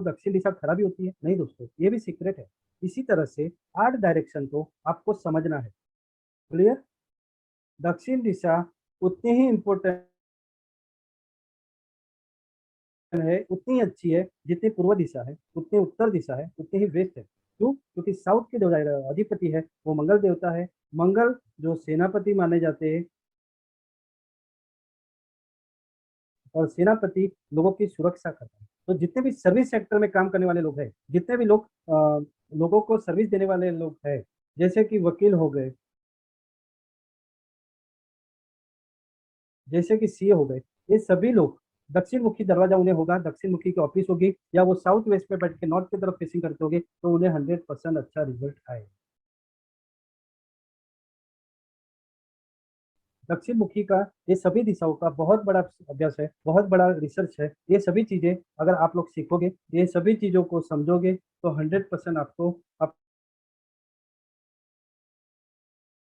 दक्षिण दिशा खराबी होती है, नहीं दोस्तों, ये भी सीक्रेट है। इसी तरह से 8 डायरेक्शन को आपको समझना है। क्लियर? दक्षिण दिशा उतनी ही इम्पोर्टेंट है, उतनी अच्छी है जितनी पूर्व दिशा है, उतनी उत्तर दिशा है, उतनी ही वेस्ट है। क्यों? क्योंकि साउथ के जो अधिपति है वो मंगल देवता है। मंगल जो सेनापति माने जाते हैं और सेनापति लोगों की सुरक्षा करता है। तो जितने भी सर्विस सेक्टर में काम करने वाले लोग हैं, जितने भी लोग लोगों को सर्विस देने वाले लोग हैं, जैसे कि वकील हो गए, जैसे कि सीए हो गए, ये सभी लोग दक्षिण मुखी दरवाजा उन्हें होगा, दक्षिण मुखी की ऑफिस होगी, या वो साउथ वेस्ट में बैठ के नॉर्थ की तरफ फेसिंग करते होंगे, तो उन्हें 100% अच्छा रिजल्ट आएगा। दक्षिण मुखी का ये सभी दिशाओं का बहुत बड़ा अभ्यास है, बहुत बड़ा रिसर्च है। ये सभी चीजें अगर आप लोग सीखोगे, ये सभी चीजों को समझोगे, तो 100% आपको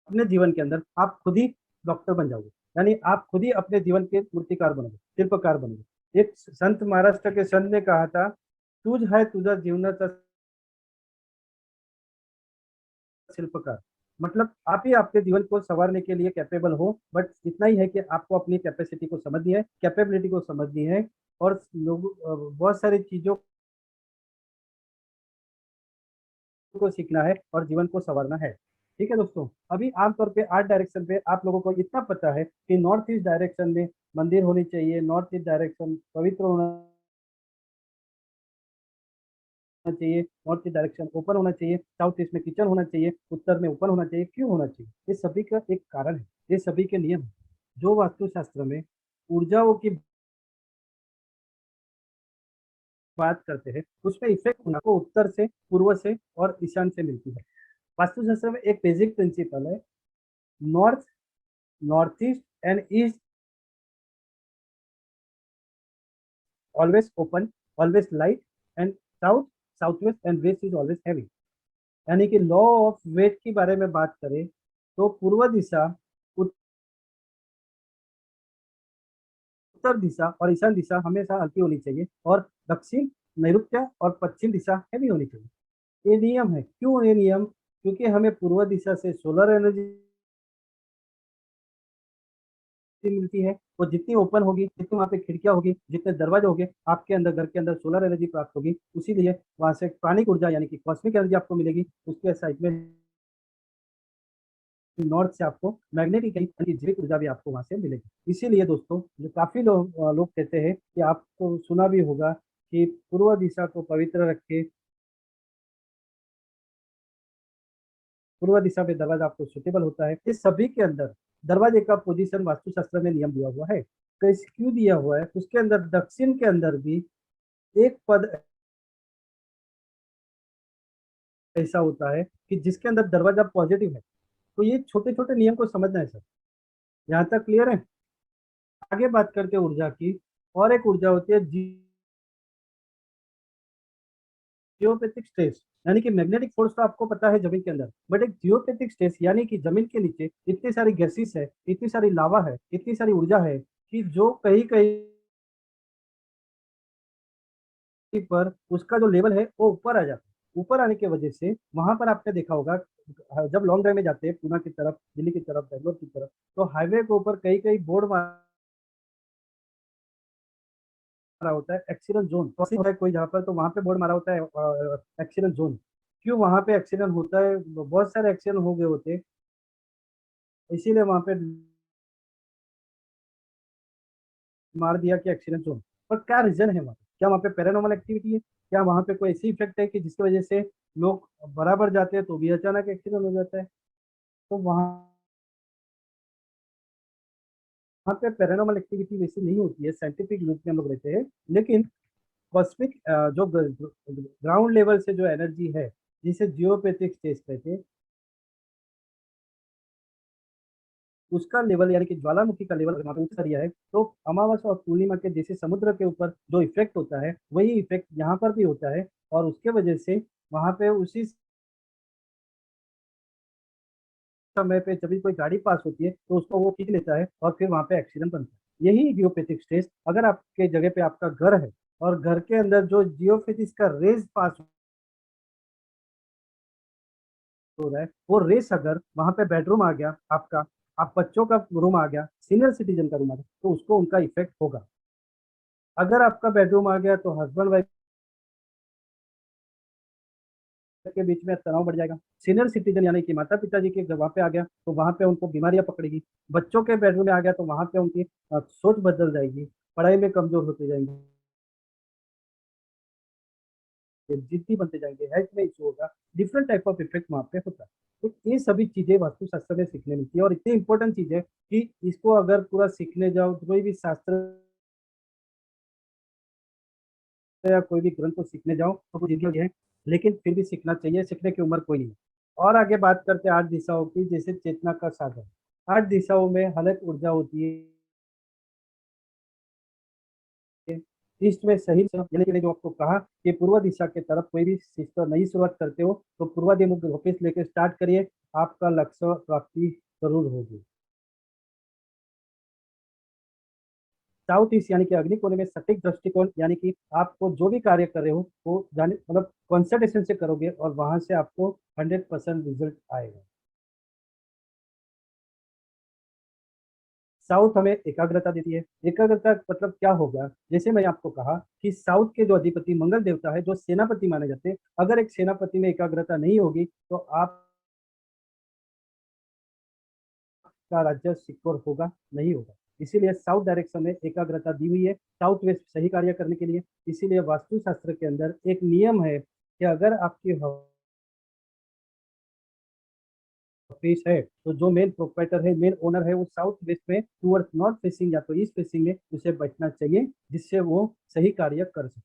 अपने जीवन के अंदर आप खुद ही डॉक्टर बन जाओगे। यानी आप खुद ही अपने जीवन के मूर्तिकार बनोगे, शिल्पकार बनोगे। एक संत महाराष्ट्र के संत ने कहा था, तुझ है तुझा जीवनाचा शिल्पकार। मतलब आप ही आपके जीवन को संवारने के लिए कैपेबल हो, बट इतना ही है कि आपको अपनी कैपेसिटी को समझनी है, कैपेबिलिटी को समझनी है, और लोग बहुत सारी चीजों को सीखना है और जीवन को संवारना है। ठीक है दोस्तों, अभी आमतौर पे आर्ट डायरेक्शन पे आप लोगों को इतना पता है कि नॉर्थ ईस्ट डायरेक्शन में मंदिर होनी चाहिए, नॉर्थ ईस्ट डायरेक्शन पवित्र होना चाहिए, नॉर्थ ईस्ट डायरेक्शन ओपन होना चाहिए, साउथ ईस्ट में किचन होना चाहिए, उत्तर में ओपन होना चाहिए। क्यों होना चाहिए? ये सभी का एक कारण है, ये सभी के नियम है। जो वास्तुशास्त्र में ऊर्जाओं की बात करते हैं, उसमें इफेक्ट आपको उत्तर से, पूर्व से और ईशान से मिलती है। वास्तुशास्त्र में एक बेसिक प्रिंसिपल है, north, north east and east always open, always light, and south, southwest and west is always heavy। यानी कि लॉ ऑफ वेट की बारे में बात करें तो पूर्व दिशा, उत्तर दिशा और ईशान दिशा हमेशा हल्की होनी चाहिए, और दक्षिण, नैऋत्य और पश्चिम दिशा हैवी होनी चाहिए। ये नियम है। क्यों ये नियम? क्योंकि हमें पूर्व दिशा से सोलर एनर्जी मिलती है, वो जितनी ओपन होगी, जितनी वहाँ पे खिड़कियां होगी, जितने दरवाजे होंगे, आपके अंदर, घर के अंदर सोलर एनर्जी प्राप्त होगी। इसीलिए वहां से प्राणिक ऊर्जा यानी कि कॉस्मिक एनर्जी आपको मिलेगी। उसके साइड में नॉर्थ से आपको मैग्नेटिक यानी जीवित ऊर्जा भी आपको वहां से मिलेगी। इसीलिए दोस्तों, जो काफी लोग कहते हैं कि आपको सुना भी होगा कि पूर्व दिशा को पवित्र रखे, पूर्व दिशा में दरवाजा आपको सुटेबल होता है। इस सभी के अंदर दरवाजे का पोजीशन वास्तुशास्त्र में नियम दिया हुआ है। कैसे, क्यों दिया हुआ है? उसके अंदर दक्षिण के अंदर भी एक पद ऐसा होता है कि जिसके अंदर दरवाजा पॉजिटिव है। तो ये छोटे छोटे नियम को समझना है सर। यहाँ तक क्लियर है? आगे बात करते हैं ऊर्जा की। और एक ऊर्जा होती है जियोपैथिक स्ट्रेस, यानी कि मैग्नेटिक फोर्स तो आपको पता है जमीन के अंदर, बट एक जियोपैथिक स्ट्रेस यानी कि जमीन के नीचे इतनी सारी गैसेस है, इतनी सारी लावा है, इतनी सारी ऊर्जा है कि जो कहीं कहीं पर उसका जो लेवल है वो ऊपर आ जाता है। ऊपर आने की वजह से वहां पर आपने देखा होगा, जब लॉन्ग ड्राइव में जाते हैं पूना की तरफ, दिल्ली की तरफ, बेंगलोर की तरफ, तो हाईवे के ऊपर कई कई बोर्ड मारा होता है एक्सीडेंट जोन। तो होता है कोई जहाँ पर, तो वहां पे बोर्ड मारा होता है एक्सीडेंट जोन। क्यों वहां पे एक्सीडेंट होता है? बहुत सारे एक्सीडेंट हो गए होते हैं, इसीलिए वहां पे मार दिया कि एक्सीडेंट जोन। पर क्या रीजन है वहाँ पे? क्या वहाँ पे पैरानॉर्मल एक्टिविटी है? क्या वहाँ पे कोई ऐसी इफेक्ट है कि जिसकी वजह से लोग बराबर जाते हैं तो भी अचानक एक्सीडेंट हो जाता है? तो वहाँ वहाँ पे पैरानॉर्मल एक्टिविटी वैसी नहीं होती है, साइंटिफिक रूप में हम लोग रहते हैं। लेकिन कॉस्मिक जो ग्राउंड लेवल से जो एनर्जी है, जिसे जियोपैथिक स्टेज कहते हैं, उसका लेवल यानी कि ज्वालामुखी का लेवल अगर वहाँ पे उच्च एरिया है, तो अमावस्या और पूर्णिमा के जैसे समुद्र के ऊपर जो इफेक्ट होता है, वही इफेक्ट यहाँ पर भी होता है। और उसके वजह से वहाँ पे उसी समय पे जब भी कोई गाड़ी पास होती है तो उसको वो खींच लेता है और फिर वहाँ पे एक्सीडेंट बनता है। यही जियोपैथिक स्ट्रेस, अगर आपके जगह पे आपका घर है और घर के अंदर जो जियोपैथिक का रेज पास हो रहा है, वो रेस अगर वहां पे बेडरूम आ गया आपका, आप बच्चों का रूम आ गया, सीनियर सिटीजन का रूम आ गया, तो उसको उनका इफेक्ट होगा। अगर आपका बेडरूम आ गया तो हस्बैंड वाइफ के बीच में तनाव बढ़ जाएगा। सीनियर सिटीजन यानी कि माता पिताजी के जब वहाँ पे आ गया तो वहाँ पे उनको बीमारियां पकड़ेगी। बच्चों के बेडरूम में आ गया तो वहाँ पे उनकी सोच बदल जाएगी, पढ़ाई में कमजोर होते जाएंगे, जिद्दी बनते जाएंगे, हेल्थ में इशू होगा, डिफरेंट टाइप ऑफ इफेक्ट वहाँ पे होता है। तो ये सभी चीजें वास्तुशास्त्र में सीखने मिलती है और इतनी इंपॉर्टेंट चीज है कि इसको अगर पूरा सीखने जाओ तो कोई भी शास्त्र या कोई भी ग्रंथ को सीखने जाओ तो कुछ जिंदगी है, लेकिन फिर भी सीखना चाहिए, सीखने की उम्र कोई नहीं है। और आगे बात करते हैं 8 दिशाओं की, जैसे चेतना का साधन। 8 दिशाओं में अलग ऊर्जा होती है। ईस्ट में सही यानी कि जो आपको कहा कि पूर्व दिशा के तरफ कोई भी नई शुरुआत करते हो तो पूर्वाभिमुख वापस लेके स्टार्ट करिए, आपका लक्ष्य प्राप्ति जरूर होगी। साउथ ईस्ट यानी कि अग्नि कोण में सटीक दृष्टिकोण, यानी कि आपको जो भी कार्य कर रहे हो वो जाने मतलब कॉन्सेंट्रेशन से करोगे और वहां से आपको 100% रिजल्ट आएगा। साउथ हमें एकाग्रता देती है। एकाग्रता मतलब क्या हो गया, जैसे मैंने आपको कहा कि साउथ के जो अधिपति मंगल देवता है, जो सेनापति माने जाते हैं, अगर एक सेनापति में एकाग्रता नहीं होगी तो आपका राज्य सिक्योर होगा नहीं होगा। इसीलिए साउथ डायरेक्शन में एकाग्रता दी हुई है साउथ वेस्ट सही कार्य करने के लिए। इसीलिए वास्तुशास्त्र के अंदर एक नियम है कि अगर आपकी ऑफिस है तो जो मेन प्रोप्राइटर है, मेन ओनर है, वो साउथ वेस्ट में टूवर्ड्स नॉर्थ फेसिंग या तो ईस्ट फेसिंग में उसे बैठना चाहिए, जिससे वो सही कार्य कर सके।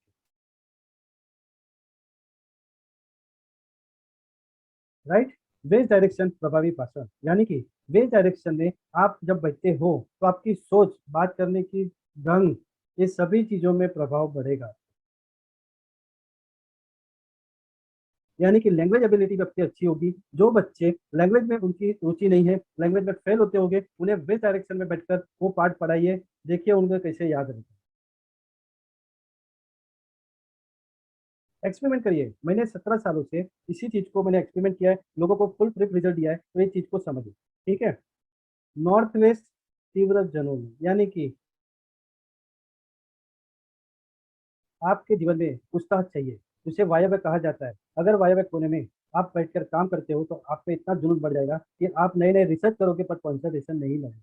राइट। वेस्ट डायरेक्शन प्रभावी भाषण, यानी कि वेस्ट डायरेक्शन में आप जब बैठते हो तो आपकी सोच, बात करने की ढंग, ये सभी चीजों में प्रभाव बढ़ेगा। यानी कि लैंग्वेज एबिलिटी भी आपकी अच्छी होगी। जो बच्चे लैंग्वेज में उनकी रुचि नहीं है, लैंग्वेज में फेल होते होंगे, उन्हें वेस्ट डायरेक्शन में बैठकर वो पाठ पढ़ाइए, देखिए उनको कैसे याद रहेगा। एक्सपेरिमेंट करिए। मैंने 17 सालों से इसी चीज को मैंने एक्सपेरिमेंट किया है, लोगों को फुल ट्रिप रिजल्ट दिया है, तो ये चीज को समझिए। ठीक है। नॉर्थ वेस्ट तीव्र जनोमी, यानी कि आपके जीवन में उत्साह चाहिए, उसे वायव्य कहा जाता है। अगर वायव्य कोने में आप बैठकर काम करते हो तो आप पे इतना जुनून बढ़ जाएगा कि आप नए नए रिसर्च करोगे पर कंसंट्रेशन नहीं लगेगा,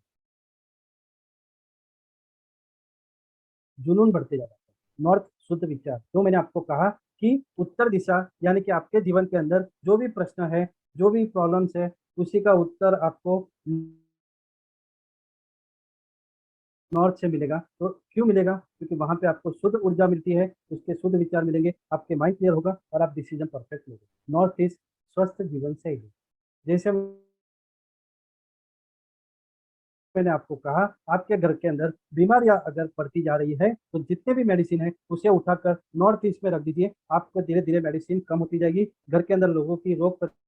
जुनून बढ़ते जाएगा। नॉर्थ शुद्ध विचार, जो मैंने आपको कहा कि उत्तर दिशा यानी कि आपके जीवन के अंदर जो भी प्रश्न है, जो भी प्रॉब्लम्स है, उसी का उत्तर आपको नॉर्थ से मिलेगा। तो क्यों मिलेगा, क्योंकि वहां पे आपको शुद्ध ऊर्जा मिलती है, उसके शुद्ध विचार मिलेंगे, आपके माइंड क्लियर होगा और आप डिसीजन परफेक्ट लोगे। नॉर्थ ईस्ट स्वस्थ जीवन शैली, जैसे मैंने आपको कहा, आपके घर के अंदर बीमारियां अगर बढ़ती जा रही है तो जितने भी मेडिसिन है उसे उठाकर नॉर्थ ईस्ट में रख दीजिए, आपको धीरे धीरे मेडिसिन कम होती जाएगी, घर के अंदर लोगों की रोग प्रतिकारक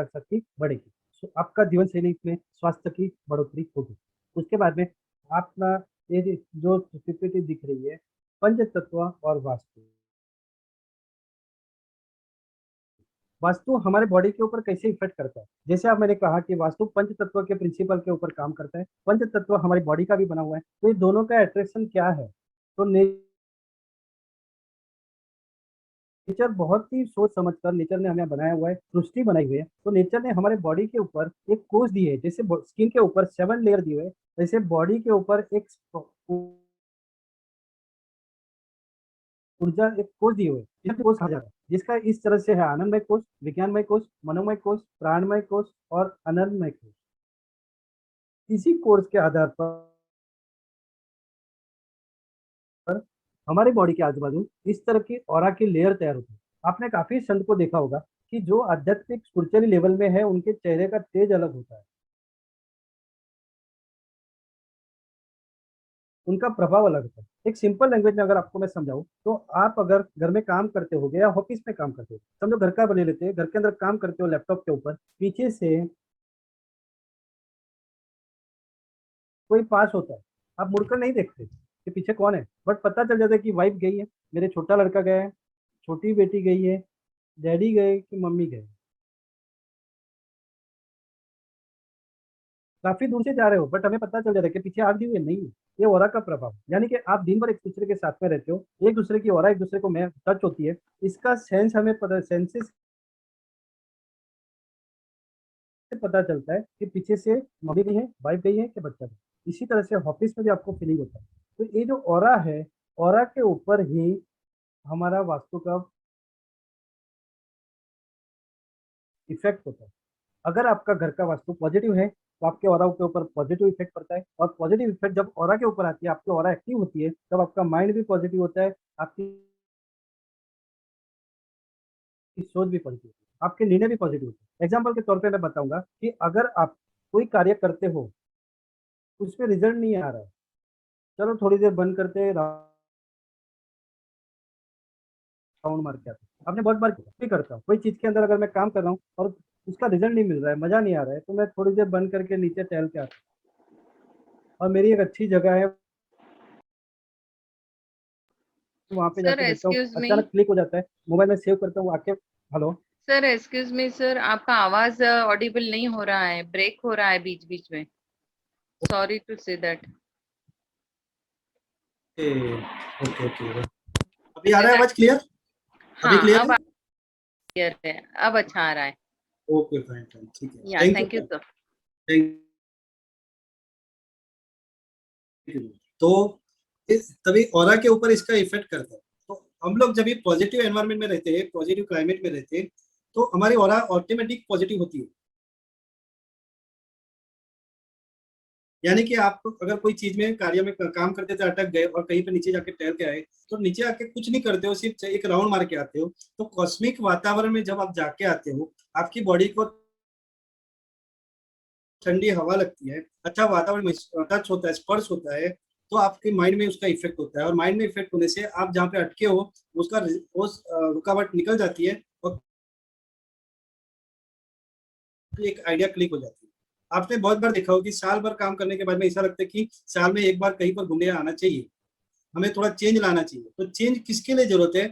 शक्ति बढ़ेगी। आपका जीवन शैली में स्वास्थ्य की बढ़ोतरी होगी। उसके बाद में आपका ये जो पीपीटी दिख रही है, पंच तत्व और वास्तु। वास्तु हमारे बॉडी के ऊपर कैसे इफेक्ट करता है, जैसे आप मैंने कहा कि वास्तु पंच तत्व के प्रिंसिपल के ऊपर काम करता है, पंच तत्व हमारी बॉडी का भी बना हुआ है, तो ये दोनों का अट्रैक्शन क्या है। तो नेचर बहुत ही सोच समझ कर नेचर ने हमें बनाया हुआ है, सृष्टि बनाई हुई है, तो नेचर ने हमारे बॉडी के ऊपर एक कोष दी है, जैसे स्किन के ऊपर 7 लेयर दिए हुए हैं, वैसे बॉडी के ऊपर एक ऊर्जा एक कोष दिए हुए हैं, जिसे कोष कहा जाता है, जिसका इस तरह से है आनंदमय कोष, विज्ञानमय कोष, मनोमय कोष, प्राणमय कोष और अनंतमय कोष। इसी कोर्स के आधार पर हमारे बॉडी के आजू बाजू इस तरह की ऑरा की लेयर तैयार होती है। आपने काफी संत को देखा होगा कि जो आध्यात्मिक स्पिरिचुअली लेवल में है, उनके चेहरे का तेज अलग होता है, उनका प्रभाव अलग होता है। एक सिंपल लैंग्वेज में अगर आपको मैं समझाऊं तो आप अगर घर में काम करते हो या ऑफिस में काम करते हो, समझो घर का बने लेते हैं, घर के अंदर काम करते हो लैपटॉप के ऊपर, पीछे से कोई पास होता है, आप मुड़कर नहीं देखते कि पीछे कौन है, बट पता चल जाता है कि वाइफ गई है, मेरे छोटा लड़का गया है, छोटी बेटी गई है, डैडी गए कि मम्मी गए। काफी दूर से जा रहे हो बट हमें पता चल जा रहा है कि पीछे आग दी हुई है, नहीं, ये ऑरा का प्रभाव, यानी कि आप दिन भर एक दूसरे के साथ में रहते हो, एक दूसरे की ऑरा एक दूसरे को में टच होती है, इसका सेंस हमें पता, सेंसेस से पता चलता है कि पीछे से मम्मी गई है, वाइफ गई है कि बच्चा गया। इसी तरह से ऑफिस में भी आपको फीलिंग होता है। तो ये जो ऑरा है, ऑरा के ऊपर ही हमारा वास्तु का इफेक्ट होता है। अगर आपका घर का वास्तु पॉजिटिव है तो आपके ऑरा के ऊपर पॉजिटिव इफेक्ट पड़ता है, और पॉजिटिव इफेक्ट जब ऑरा के ऊपर आती है, आपकी ऑरा एक्टिव होती है, तब आपका माइंड भी पॉजिटिव होता है, आपकी सोच भी पॉजिटिव होती है, आपके निर्णय भी पॉजिटिव होते हैं। एग्जाम्पल के तौर पे मैं बताऊंगा कि अगर आप कोई कार्य करते हो, उसमें रिजल्ट नहीं आ रहा है, चलो थोड़ी देर बंद करते हैं, राउंड मार के आते हैं। आपने बहुत बार भी करता हूँ, कोई चीज के अंदर अगर मैं काम कर रहा हूँ और उसका रिजल्ट नहीं मिल रहा है, मजा नहीं आ रहा है, तो मैं थोड़ी देर बंद करके नीचे टहल के आता हूँ। और मेरी एक अच्छी जगह है, वहाँ पे सर जाके बैठता हूँ, एक्सक्यूज मी, अचानक क्लिक हो जाता है, मोबाइल में सेव करता हूँ आके। Hello. Sir excuse me sir, आपका आवाज ऑडिबल नहीं हो रहा है, ब्रेक हो रहा है बीच बीच में। Sorry to say that. Okay okay, अभी आ रहा है आवाज क्लियर? अभी हाँ, क्लियर अब है? क्लियर है, अब अच्छा आ रहा है। ओके फाइन फाइन, ठीक है, या thank you thank you sir. Thank you. तो तभी ऑरा के ऊपर इसका इफेक्ट करता है। तो हम लोग जब भी पॉजिटिव एनवायरनमेंट में रहते हैं, पॉजिटिव क्लाइमेट में रहते हैं, तो हमारी ऑरा ऑटोमेटिक पॉजिटिव होती है। यानी कि आप अगर कोई चीज में कार्य में काम करते थे, अटक गए और कहीं पे नीचे जाके टहल के आए, तो नीचे आके कुछ नहीं करते हो, सिर्फ एक राउंड मार के आते हो, तो कॉस्मिक वातावरण में जब आप जाके आते हो, आपकी बॉडी को ठंडी हवा लगती है, अच्छा वातावरण टच होता है, स्पर्श होता है, तो आपके माइंड में उसका इफेक्ट होता है, और माइंड में इफेक्ट होने से आप जहाँ पे अटके हो, उसका उस रुकावट निकल जाती है, और एक आइडिया क्लिक हो जाती है। आपने बहुत बार देखा हो कि साल भर काम करने के बाद में ऐसा लगता है कि साल में एक बार कहीं पर घूमने आना चाहिए, हमें थोड़ा चेंज लाना चाहिए। तो चेंज किसके लिए जरूरत है?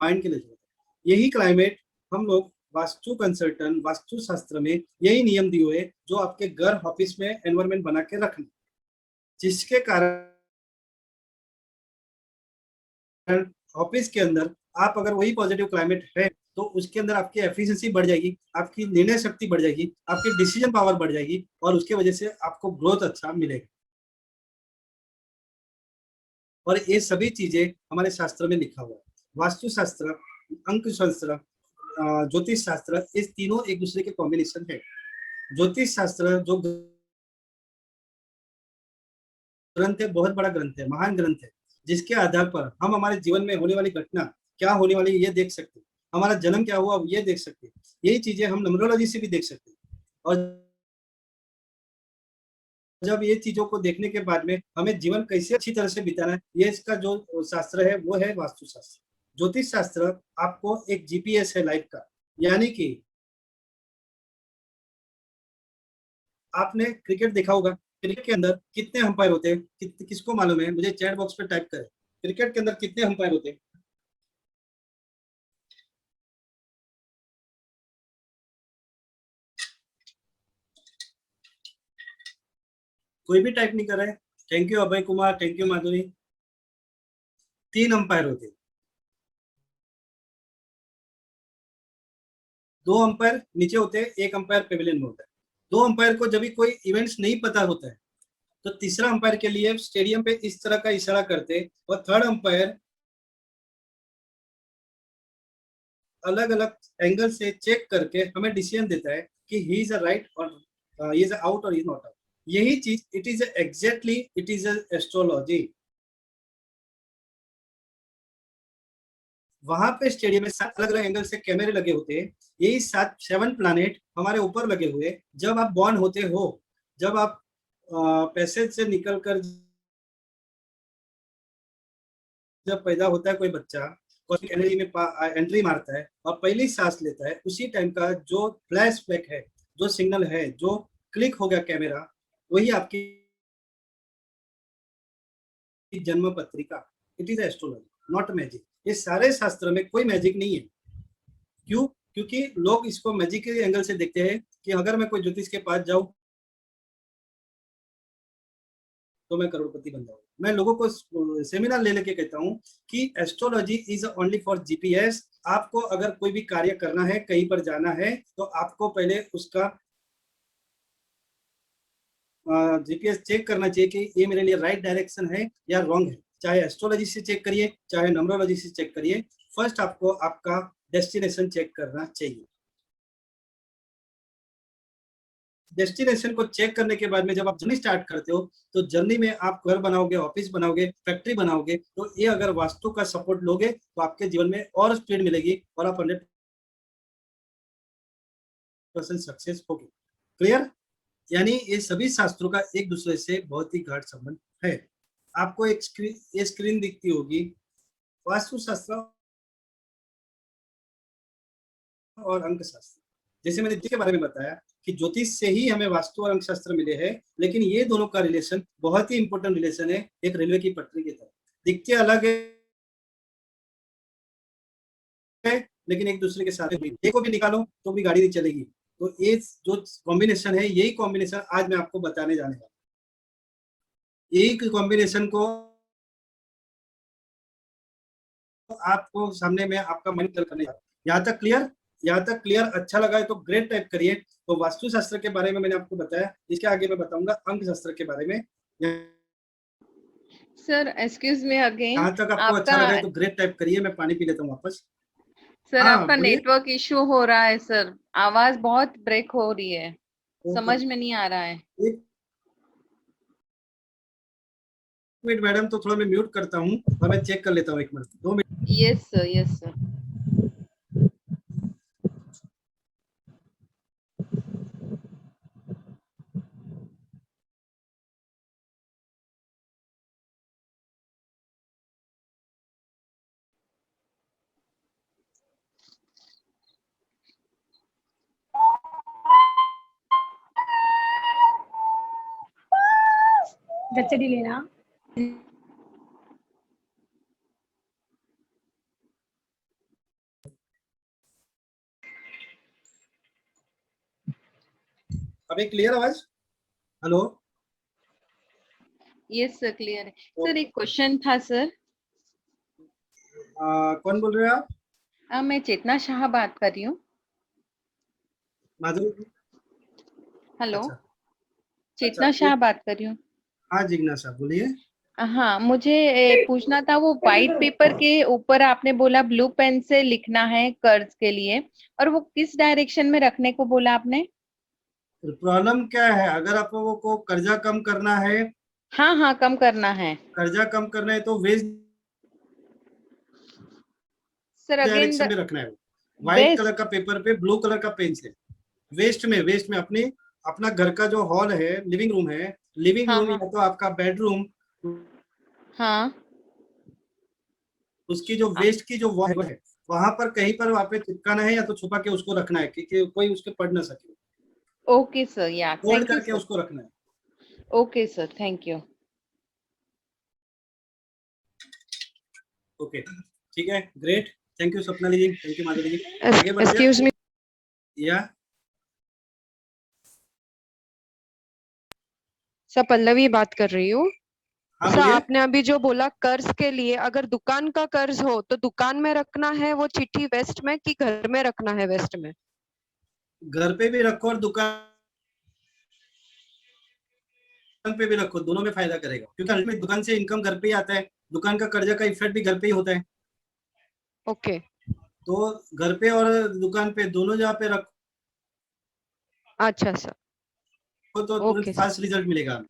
माइंड के लिए जरूरत है। यही क्लाइमेट हम लोग वास्तु कंसल्टेंट, वास्तु शास्त्र में यही नियम दिए हुए जो आपके घर ऑफिस में एनवायरमेंट बना के रखना, जिसके कारण ऑफिस के अंदर आप अगर वही पॉजिटिव क्लाइमेट है, तो उसके अंदर आपकी एफिशिएंसी बढ़ जाएगी, आपकी निर्णय शक्ति बढ़ जाएगी, आपकी डिसीजन पावर बढ़ जाएगी, और उसके वजह से आपको ग्रोथ अच्छा मिलेगा। और ये सभी चीजें हमारे शास्त्र में लिखा हुआ है। वास्तु शास्त्र, अंक शास्त्र, ज्योतिष शास्त्र, इस तीनों एक दूसरे के कॉम्बिनेशन है। ज्योतिष शास्त्र जो ग्रंथ है, बहुत बड़ा ग्रंथ है, महान ग्रंथ है, जिसके आधार पर हम हमारे जीवन में होने वाली घटना क्या होने वाली ये देख सकते हैं, हमारा जन्म क्या हुआ ये देख सकते हैं, यही चीजें हम न्यूमरोलॉजी से भी देख सकते हैं। और जब ये चीजों को देखने के बाद में हमें जीवन कैसे अच्छी तरह से बिताना है, ये इसका जो शास्त्र है वो है वास्तु शास्त्र। ज्योतिष शास्त्र आपको एक जीपीएस है लाइफ का। यानी कि आपने क्रिकेट देखा होगा, क्रिकेट के अंदर कितने अंपायर होते हैं, किसको मालूम है? मुझे चैट बॉक्स पे टाइप करें, क्रिकेट के अंदर कितने अंपायर होते हैं? कोई भी टाइप नहीं कर रहा है। Thank you Abhay Kumar, thank you Madhuri. 3 umpire होते हैं। 2 अंपायर नीचे होते हैं, एक अंपायर पेविलियन में होता है। 2 अंपायर को जब भी कोई इवेंट्स नहीं पता होता है, तो तीसरा अंपायर के लिए स्टेडियम पे इस तरह का इशारा करते हैं, और थर्ड अंपायर अलग अलग एंगल से चेक करके हमें डिसीजन देता है कि ही इज अ राइट और ही इज आउट और ही इज नॉट आउट। यही चीज it is exactly it is astrology. वहां पे स्टेडियम में 7 अलग अलग एंगल से कैमरे लगे होते हैं। यही 7 प्लानेट हमारे ऊपर लगे हुए। जब आप बॉर्न होते हो, जब आप पैसेज से निकल कर जब पैदा होता है कोई बच्चा, कॉस्मिक एनर्जी में एंट्री मारता है और पहली सांस लेता है, उसी टाइम का जो फ्लैश बैक है, जो सिग्नल है, जो क्लिक हो गया कैमरा, वही आपकी जन्म पत्रिका। It is astrology not magic. ये सारे शास्त्र में कोई मैजिक नहीं है। क्यों? क्योंकि लोग इसको मैजिक के एंगल से देखते हैं कि अगर मैं कोई ज्योतिष के पास जाऊं तो मैं करोड़पति बन जाऊंगा। मैं लोगों को सेमिनार ले लेके कहता हूं कि astrology is only for GPS. आपको अगर कोई भी कार्य करना है, कहीं पर जाना है, तो आपको पहले उसका जीपीएस चेक करना चाहिए कि ये मेरे लिए राइट डायरेक्शन है या रॉन्ग है। चाहे एस्ट्रोलॉजी से चेक करिए, चाहे न्यूमरोलॉजी से चेक करिए, फर्स्ट आपको आपका डेस्टिनेशन चेक करना चाहिए। डेस्टिनेशन को चेक करने के बाद में जब आप जर्नी स्टार्ट करते हो, तो जर्नी में आप घर बनाओगे, ऑफिस बनाओगे, फैक्ट्री बनाओगे, तो ये अगर वास्तु का सपोर्ट लोगे तो आपके जीवन में और स्पीड मिलेगी और आप 100% सक्सेस होगे। क्लियर? यानी ये सभी शास्त्रों का एक दूसरे से बहुत ही गाढ़ संबंध है। आपको एक स्क्रीन दिखती होगी, वास्तु शास्त्र और अंक शास्त्र। जैसे मैंने इसके बारे में बताया कि ज्योतिष से ही हमें वास्तु और अंक शास्त्र मिले हैं, लेकिन ये दोनों का रिलेशन बहुत ही इंपॉर्टेंट रिलेशन है, एक रेलवे की पटरी की तरह। दिखते अलग है लेकिन एक दूसरे के साथ एक को भी निकालो तो भी गाड़ी नहीं चलेगी। तो ये जो कॉम्बिनेशन है, यही कॉम्बिनेशन आज मैं आपको बताने जाने वाला हूं। यही कॉम्बिनेशन को आपको सामने में आपका मन करने जा रहा है। यहाँ तक क्लियर? यहाँ तक क्लियर? अच्छा लगा है तो ग्रेट टाइप करिए। तो वास्तु शास्त्र के बारे में मैंने आपको बताया, इसके आगे मैं बताऊंगा अंक शास्त्र के बारे में। सर एक्सक्यूज मी अगेन, यहाँ तक आपको अच्छा लगा है तो ग्रेट टाइप करिए, मैं पानी पी लेता हूँ वापस। सर हाँ आपका बोलिए। नेटवर्क इशू हो रहा है सर, आवाज बहुत ब्रेक हो रही है, समझ में नहीं आ रहा है। एक मिनट मैडम, तो थोड़ा मैं म्यूट करता हूँ और मैं चेक कर लेता हूँ, 1 minute 2 minute. Yes sir, yes sir. गचड़ी लेना। अभी क्लियर आवाज? हेलो? यस सर, क्लियर है सर। एक क्वेश्चन था सर। कौन बोल रहे हैं आप? मैं चेतना शाह बात कर रही हूँ। माधुरी? हेलो, अच्छा चेतना अच्छा, शाह बात कर रही हूँ। हाँ जिज्ञासा बोलिए। हाँ, मुझे पूछना था, वो व्हाइट पेपर के ऊपर आपने बोला ब्लू पेन से लिखना है कर्ज के लिए, और वो किस डायरेक्शन में रखने को बोला आपने? प्रॉब्लम क्या है? अगर आप लोगों को कर्जा कम करना है, हाँ हाँ, कम करना है तो वेस्ट सर। अगेन डायरेक्शन द में रखना है। White colour west. का पेपर पे ब्लू कलर का पेन से वेस्ट में अपनी अपना घर का जो हॉल है, लिविंग रूम है, लिविंग हाँ रूम या हाँ तो आपका बेडरूम, हाँ। उसकी जो वेस्ट की जो वॉल है, वहां पर कहीं पर वहां पे चिपकाना है या तो छुपा के उसको रखना है कि कोई उसके पढ़ ना सके। ओके सर, या फोल्ड थैंक यू करके सर। उसको रखना है। Okay sir, thank you. Okay ठीक है, great. Thank you Swapnali ji, thank you Madhuri ji. आगे बढ़ते एक्सक्यूज मी। या सर पल्लवी बात कर रही हूँ। हाँ सर बोलिए। आपने अभी जो बोला कर्ज के लिए, अगर दुकान का कर्ज हो तो दुकान में रखना है वो चिट्ठी वेस्ट में कि घर में रखना है वेस्ट में? घर पे भी रखो और दुकान पे भी रखो, दोनों में फायदा करेगा, क्योंकि अल्टीमेट दुकान से इनकम घर पे ही आता है, दुकान का कर्जा का इफेक्ट भी घर पे ही होता है। ओके। तो घर पे और दुकान पे दोनों जगह पे रखो अच्छा सर। तो तुरंत ओके सर। फास्ट रिजल्ट मिलेगा हमें।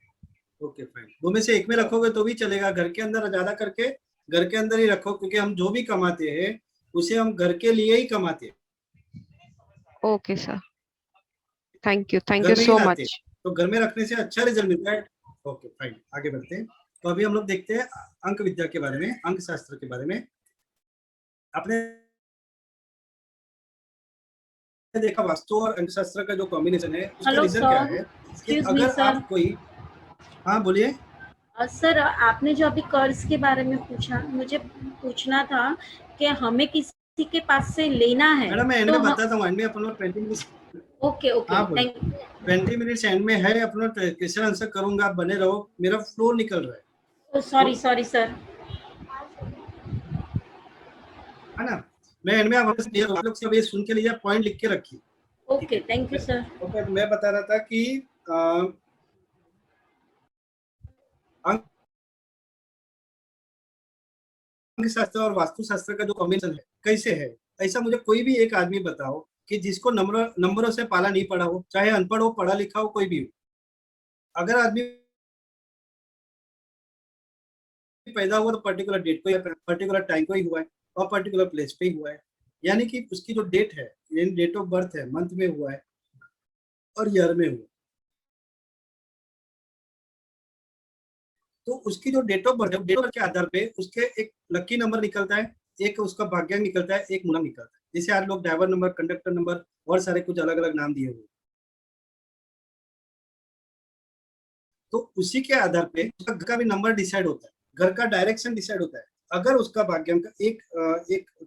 ओके फाइन, दो में से एक में रखोगे तो भी चलेगा, घर के अंदर ज्यादा करके घर के अंदर ही रखो, क्योंकि हम जो भी कमाते हैं उसे हम घर के लिए ही कमाते हैं, ओके सर, थैंक यू घर में ही सो लाते हैं, मच। तो घर में रखने से अच्छा रिजल्ट मिलता है। ओके फाइन, आगे बढ़ते हैं। तो अभी हम लोग देखते हैं अंक विद्या के बारे में, अंक शास्त्र के बारे में। आपने देखा वास्तु और अंक शास्त्र का जो कॉम्बिनेशन है, उसका हेलो रीजन क्या सर, है कि एक्सक्यूज मी अगर सर। आप कोई, हाँ बोलिए। सर आपने जो अभी कर्ज के बारे में पूछा, मुझे पूछना था कि हमें किसी किसी के पास से लेना है मैडम मैं एंड तो में बताता हूँ, एंड में अपन लोग 20 मिनट्स, ओके ओके हाँ बोलो, थैंक 20 मिनट्स एंड में है, अपना क्वेश्चन आंसर करूंगा, आप बने रहो, मेरा फ्लो निकल रहा है, यू सॉरी सॉरी सर है ना। मैं एंड में आप लोग सब ये सुन के लिए पॉइंट लिख के रखिए। Okay thank you sir okay, मैं बता रहा था कि अंक शास्त्र और वास्तुशास्त्र का जो कॉम्बिनेशन है कैसे है, ऐसा मुझे कोई भी एक आदमी बताओ कि जिसको नंबरों से पाला नहीं पड़ा हो, चाहे अनपढ़ हो पढ़ा लिखा हो कोई भी हो, अगर आदमी पैदा हुआ तो पर्टिकुलर डेट को या पर्टिकुलर टाइम को ही हुआ है और पर्टिकुलर प्लेस पे ही हुआ है, यानी कि उसकी जो डेट है, यानी डेट ऑफ बर्थ है, मंथ में हुआ है और ईयर में हुआ, तो उसकी जो डेट ऑफ बर्थ है, डेट ऑफ बर्थ के आधार पे उसके एक लकी नंबर निकलता है, एक उसका भाग्यांक निकलता है, एक मूलांक निकलता है, जैसे आज लोग ड्राइवर नंबर, कंडक्टर नंबर और सारे कुछ अलग अलग नाम दिए हुए, तो उसी के आधार पे उसका घर का भी नंबर डिसाइड होता है, घर का डायरेक्शन डिसाइड होता है। अगर उसका भाग्यांक एक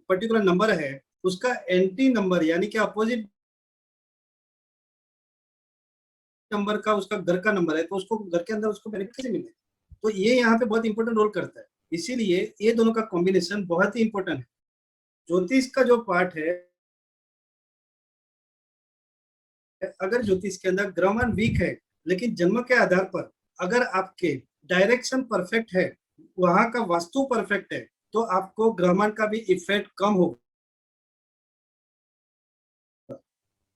पर्टिकुलर नंबर है, उसका एंटी नंबर यानी कि अपोजिट नंबर का उसका घर का नंबर है, तो उसको घर के अंदर उसको बेनिफिट कैसे मिले, तो ये यहाँ पे बहुत इंपॉर्टेंट रोल करता है, इसीलिए ये दोनों का कॉम्बिनेशन बहुत ही इंपॉर्टेंट है। ज्योतिष का जो पार्ट है, अगर ज्योतिष के अंदर ग्रहमान वीक है लेकिन जन्म के आधार पर अगर आपके डायरेक्शन परफेक्ट है, वहां का वास्तु परफेक्ट है, तो आपको ग्रहमान का भी इफेक्ट कम होगा।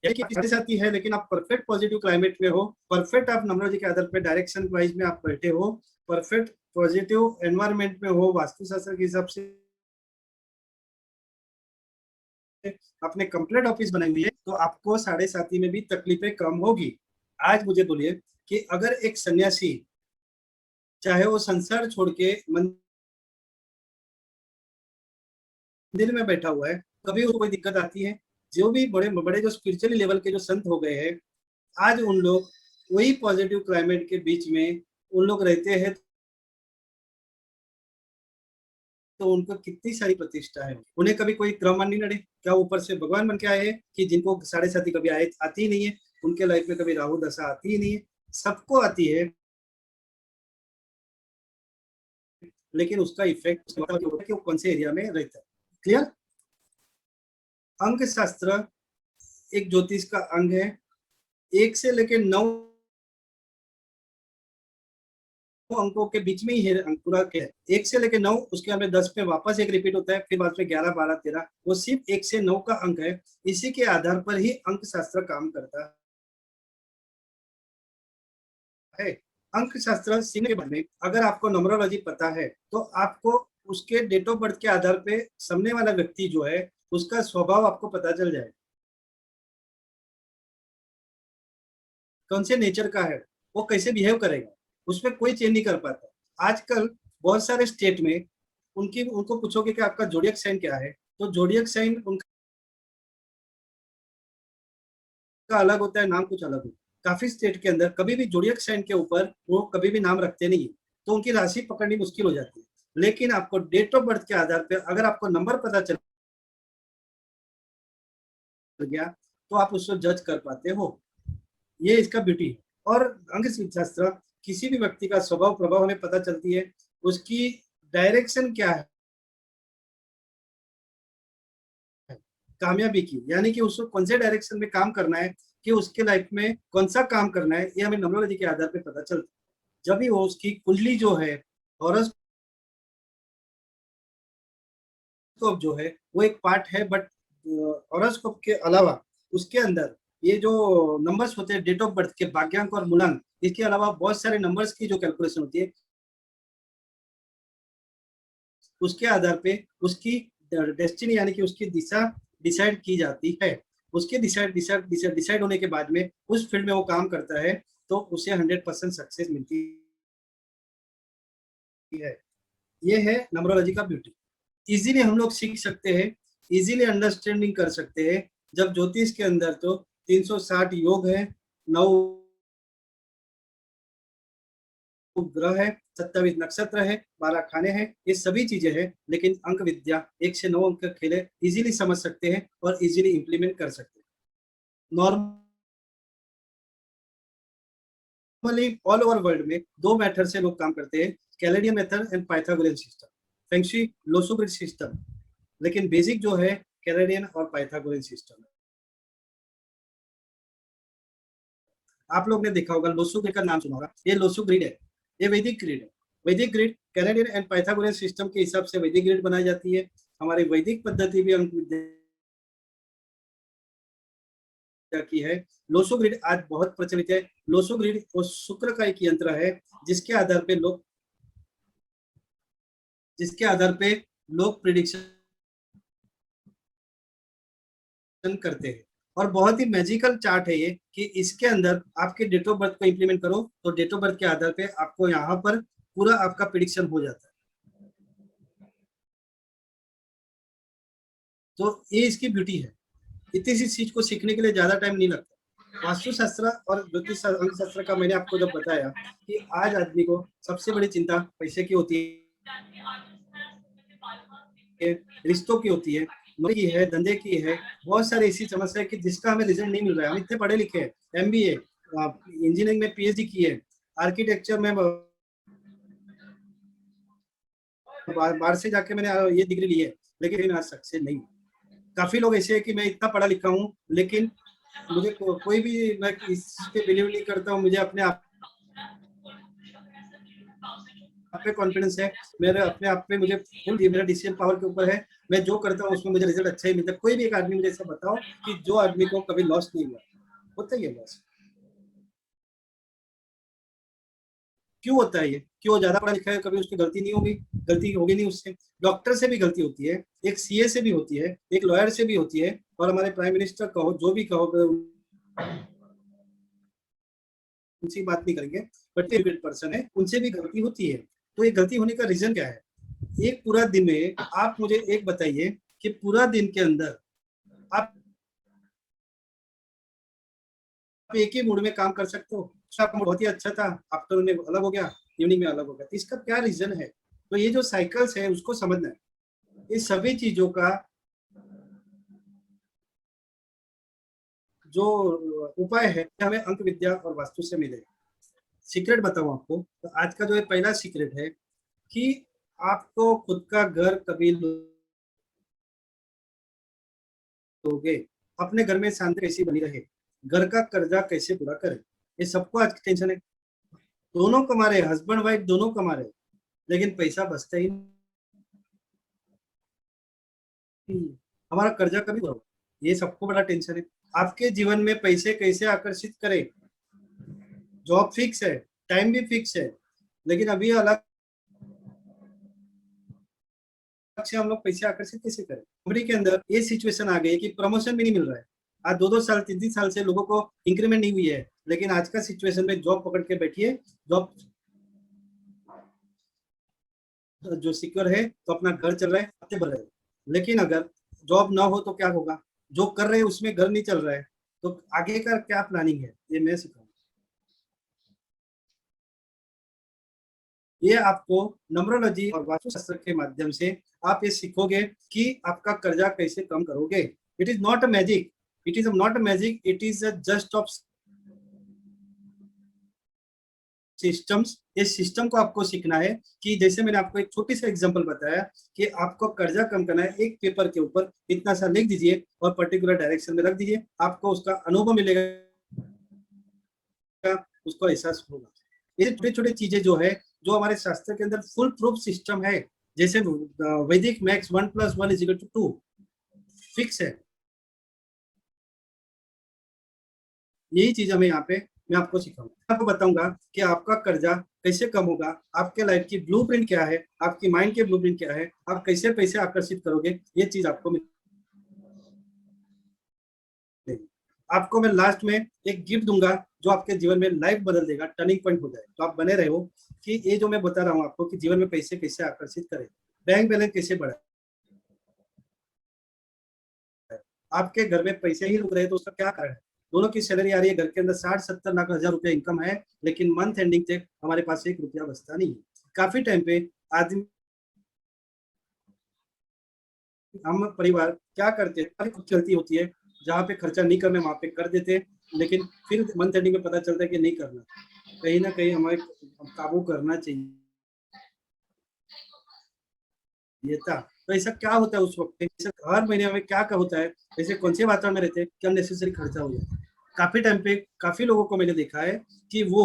साढ़े साथी है लेकिन आप परफेक्ट पॉजिटिव क्लाइमेट में हो, परफेक्ट आप नंबरोलॉजी के आधार पर डायरेक्शन वाइज में आप बैठे हो, परफेक्ट पॉजिटिव एनवायरमेंट में हो, वास्तुशास्त्र के हिसाब से आपने कंप्लीट ऑफिस बनाई हुई है, तो आपको साढ़े साथी में भी तकलीफें कम होगी। आज मुझे बोलिए कि अगर एक सन्यासी चाहे वो संसार छोड़ के मंदिर में बैठा हुआ है, कभी उसको कोई दिक्कत आती है? जो भी बड़े बड़े जो स्पिरिचुअली लेवल के जो संत हो गए हैं, आज उन लोग वही पॉजिटिव क्लाइमेट के बीच में उन लोग रहते हैं, तो उनको कितनी सारी प्रतिष्ठा है, उन्हें कभी कोई क्रमण नहीं लड़े, क्या ऊपर से भगवान बन के आए हैं कि जिनको साढ़े साथी कभी आती ही नहीं है, उनके लाइफ में कभी राहु दशा आती ही नहीं है, सबको आती है, लेकिन उसका इफेक्ट कौन से एरिया में रहता है। क्लियर? अंक शास्त्र एक ज्योतिष का अंग है, 1 से लेकर 9 अंकों के बीच में ही है पूरा क्या है, 1 से लेकर 9, उसके बाद में 10 पे वापस एक रिपीट होता है, फिर बाद में 11, 12, 13, वो सिर्फ 1 से 9 का अंक है, इसी के आधार पर ही अंक शास्त्र काम करता है। अंक शास्त्र सीखने के बाद में अगर आपको नंबरोलॉजी पता है, तो आपको उसके डेट ऑफ बर्थ के आधार पे सामने वाला व्यक्ति जो है उसका स्वभाव आपको पता चल जाए, कौन से नेचर का है, वो कैसे बिहेव करेगा, उसमें कोई चेंज नहीं कर पाता। आजकल बहुत सारे स्टेट में उनको पूछोगे कि आपका जोडियक साइन क्या है, तो जोडियक साइन उनका अलग होता है, नाम कुछ अलग होता है। काफी स्टेट के अंदर कभी भी जोडियक साइन के ऊपर वो कभी भी नाम रखते नहीं, तो उनकी राशि पकड़नी मुश्किल हो जाती है। लेकिन आपको डेट ऑफ बर्थ के आधार पर अगर आपको नंबर पता चल गया, तो आप उसको जज कर पाते हो, ये इसका ब्यूटी है। और अंक शास्त्र किसी भी व्यक्ति का स्वभाव प्रभाव हमें पता चलती है, उसकी डायरेक्शन क्या है कामयाबी की, यानी कि उसको कौन से डायरेक्शन में काम करना है, कि उसके लाइफ में कौन सा काम करना है, ये हमें न्यूमरोलॉजी के आधार पर पता चलता है। जब भी वो उसकी कुंडली जो है हॉरोस्कोप जो है वो एक पार्ट है, बट हॉरोस्कोप के अलावा उसके अंदर ये जो नंबर्स होते हैं डेट ऑफ बर्थ के भाग्यांक और मूलांक, इसके अलावा बहुत सारे नंबर्स की जो कैलकुलेशन होती है, उसके आधार पे उसकी डेस्टिनी यानी कि उसकी दिशा डिसाइड की जाती है। उसके डिसाइड होने के बाद में उस फील्ड में वो काम करता है, तो उसे 100% सक्सेस मिलती है। ये है न्यूमरोलॉजी का ब्यूटी। इजीली हम लोग सीख सकते हैं, इजीली अंडरस्टैंडिंग कर सकते हैं। जब ज्योतिष के अंदर तो 360 योग है, 9 ग्रह है, 27 नक्षत्र है, 12 खाने हैं, ये सभी चीजें हैं, लेकिन अंक विद्या 1 से 9 अंक खेले इजीली समझ सकते हैं और इजीली इंप्लीमेंट कर सकते हैं। नॉर्मली ऑल ओवर वर्ल्ड में 2 मेथड से लोग काम करते हैं, Chaldean method and Pythagorean system, feng shui Lo Shu grid system, लेकिन बेसिक जो है कैलेडियन और पाइथागोरियन सिस्टम है। आप लोग ने देखा होगा लोसू ग्रिड का नाम सुना होगा, ये लोसू ग्रिड है, ये वैदिक ग्रिड है। वैदिक grid Canadian and Pythagorean system के हिसाब से वैदिक ग्रिड बनाई जाती है। हमारी वैदिक पद्धति भी अंक विद्या की है। लोसू ग्रिड आज बहुत प्रचलित है। लोसू ग्रिड वो शुक्र का एक यंत्र है जिसके आधार पे लोग प्रिडिक्शन करते हैं और बहुत ही मैजिकल चार्ट है ये कि इसके अंदर आपके डेट ऑफ बर्थ को इंप्लीमेंट करो तो डेट ऑफ बर्थ के आधार पे आपको यहाँ पर पूरा आपका प्रिडिक्शन हो जाता है। तो ये इसकी ब्यूटी है। इतनी सी चीज को सीखने के लिए ज्यादा टाइम नहीं लगता। वास्तुशास्त्र और ज्योतिष अंकशास्त्र का मैंने आपको जब बताया कि आज आदमी को सबसे बड़ी चिंता पैसे की होती है, रिश्तों की होती है, नौकरी की है, धंधे की है, बहुत सारी ऐसी समस्या है कि जिसका हमें रिजल्ट नहीं मिल रहा है। हम इतने पढ़े लिखे हैं, MBA इंजीनियरिंग में PhD की है, आर्किटेक्चर में बाहर से जाके मैंने ये डिग्री ली है, लेकिन आज सक्सेस नहीं। काफी लोग ऐसे हैं कि मैं इतना पढ़ा लिखा हूँ लेकिन मुझे कोई भी, मैं इस पे बिलीव नहीं करता हूँ, मुझे अपने आप पे कॉन्फिडेंस है, मेरे अपने आप पे मुझे फुल, मेरा डिसीजन पावर के ऊपर है, मैं जो करता हूँ उसमें मुझे रिजल्ट अच्छा ही मिलता है। कोई भी एक आदमी मुझे ऐसा बताओ कि जो आदमी को कभी लॉस नहीं हुआ, होता ही है लॉस। क्यों होता है ये? क्यों? ज्यादा पढ़ा लिखा है, कभी उसकी गलती नहीं होगी, गलती होगी नहीं उससे। डॉक्टर से भी गलती होती है, एक CA से भी होती है, एक लॉयर से भी होती है, और हमारे प्राइम मिनिस्टर कहो, जो भी कहो, उनसे बात नहीं करेंगे, बट पर्सन है, उनसे भी गलती होती है। तो ये गलती होने का रीजन क्या है? एक पूरा दिन में आप मुझे एक बताइए कि पूरा दिन के अंदर आप एक ही मूड में काम कर सकते हो। आपका बहुत ही अच्छा था, आफ्टरनून में अलग हो गया, इवनिंग में अलग हो गया, तो इसका क्या रीजन है? तो ये जो साइकिल्स है उसको समझना है। ये सभी चीजों का जो उपाय है हमें अंक विद्या और वास्तु से मिलेगा। सीक्रेट बताऊं आपको, तो आज का जो है पहला सीक्रेट है कि आपको खुद का घर कभी लोगे, अपने घर में शांति कैसी बनी रहे, घर का कर्जा कैसे पूरा करें, ये सबको आज टेंशन है। दोनों कमा रहे, हस्बैंड वाइफ दोनों कमा रहे, लेकिन पैसा बचता ही नहीं, हमारा कर्जा कभी पूरा, ये सबको बड़ा टेंशन है। आपके जीवन में पैसे कैसे आकर्षित करें? जॉब फिक्स है, टाइम भी फिक्स है, लेकिन अभी अलग से हम लोग पैसे आकर्षित कैसे करें? कंपनी के अंदर ये सिचुएशन आ गई है कि प्रमोशन भी नहीं मिल रहा है। आज 2-2 साल 3-3 साल से लोगों को इंक्रीमेंट नहीं हुई है, लेकिन आज का सिचुएशन में जॉब पकड़ के बैठिए, जॉब जो सिक्योर है तो अपना घर चल रहा है, हफ्ते भर रहे, लेकिन अगर जॉब ना हो तो क्या होगा? जो कर रहे हैं उसमें घर नहीं चल रहा है, तो आगे का क्या प्लानिंग है, ये मैं सिखाऊंगा। ये आपको न्यूमरोलॉजी और वास्तुशास्त्र के माध्यम से आप ये सीखोगे कि आपका कर्जा कैसे कम करोगे। It is not a magic, it is not a magic, it is just of systems. इस सिस्टम को आपको सीखना है कि जैसे मैंने आपको एक छोटी सा एग्जांपल बताया कि आपको कर्जा कम करना है, एक पेपर के ऊपर इतना सा लिख दीजिए और पर्टिकुलर डायरेक्शन में रख दीजिए, आपको उसका अनुभव मिलेगा, उसको एहसास होगा। ये छोटी छोटी चीजें जो है, जो हमारे शास्त्र के अंदर फुल प्रूफ सिस्टम है, जैसे वैदिक मैथ्स 1 + 1 = 2 फिक्स है। यही चीज हमें यहाँ पे मैं आपको सिखाऊंगा, आपको बताऊंगा कि आपका कर्जा कैसे कम होगा, आपके लाइफ की ब्लूप्रिंट क्या है, आपकी माइंड की ब्लूप्रिंट क्या है, आप कैसे पैसे आकर्षित करोगे, ये चीज आपको आपको मैं लास्ट में एक गिफ्ट दूंगा जो आपके जीवन में लाइफ बदल देगा, टर्निंग पॉइंट हो जाए। तो आप बने रहो कि ये जो मैं बता रहा हूँ आपको कि जीवन में पैसे कैसे आकर्षित करें, बैंक बैलेंस कैसे बढ़ाए। आपके घर में पैसे ही रुक रहे तो उसका क्या कारण है? दोनों की सैलरी आ रही है, घर के अंदर 60-70 लाख हजार रुपया इनकम है, लेकिन मंथ एंडिंग तक हमारे पास 1 रुपया बचता नहीं है। काफी टाइम पे आदमी, हम परिवार क्या करते हैं, कुछ चलती होती है, जहाँ पे खर्चा नहीं करना वहां पे कर देते हैं, लेकिन फिर मंथ एंडिंग में पता चलता है कि नहीं करना। कहीं ना कहीं हमें काबू करना चाहिए था। तो ऐसा क्या होता है उस वक्त, हर महीने हमें क्या क्या होता है, ऐसे कौन से वातावरण में रहते हैं कि अननेसेसरी खर्चा हो जाता है। काफी टाइम पे काफी लोगों को मैंने देखा है कि वो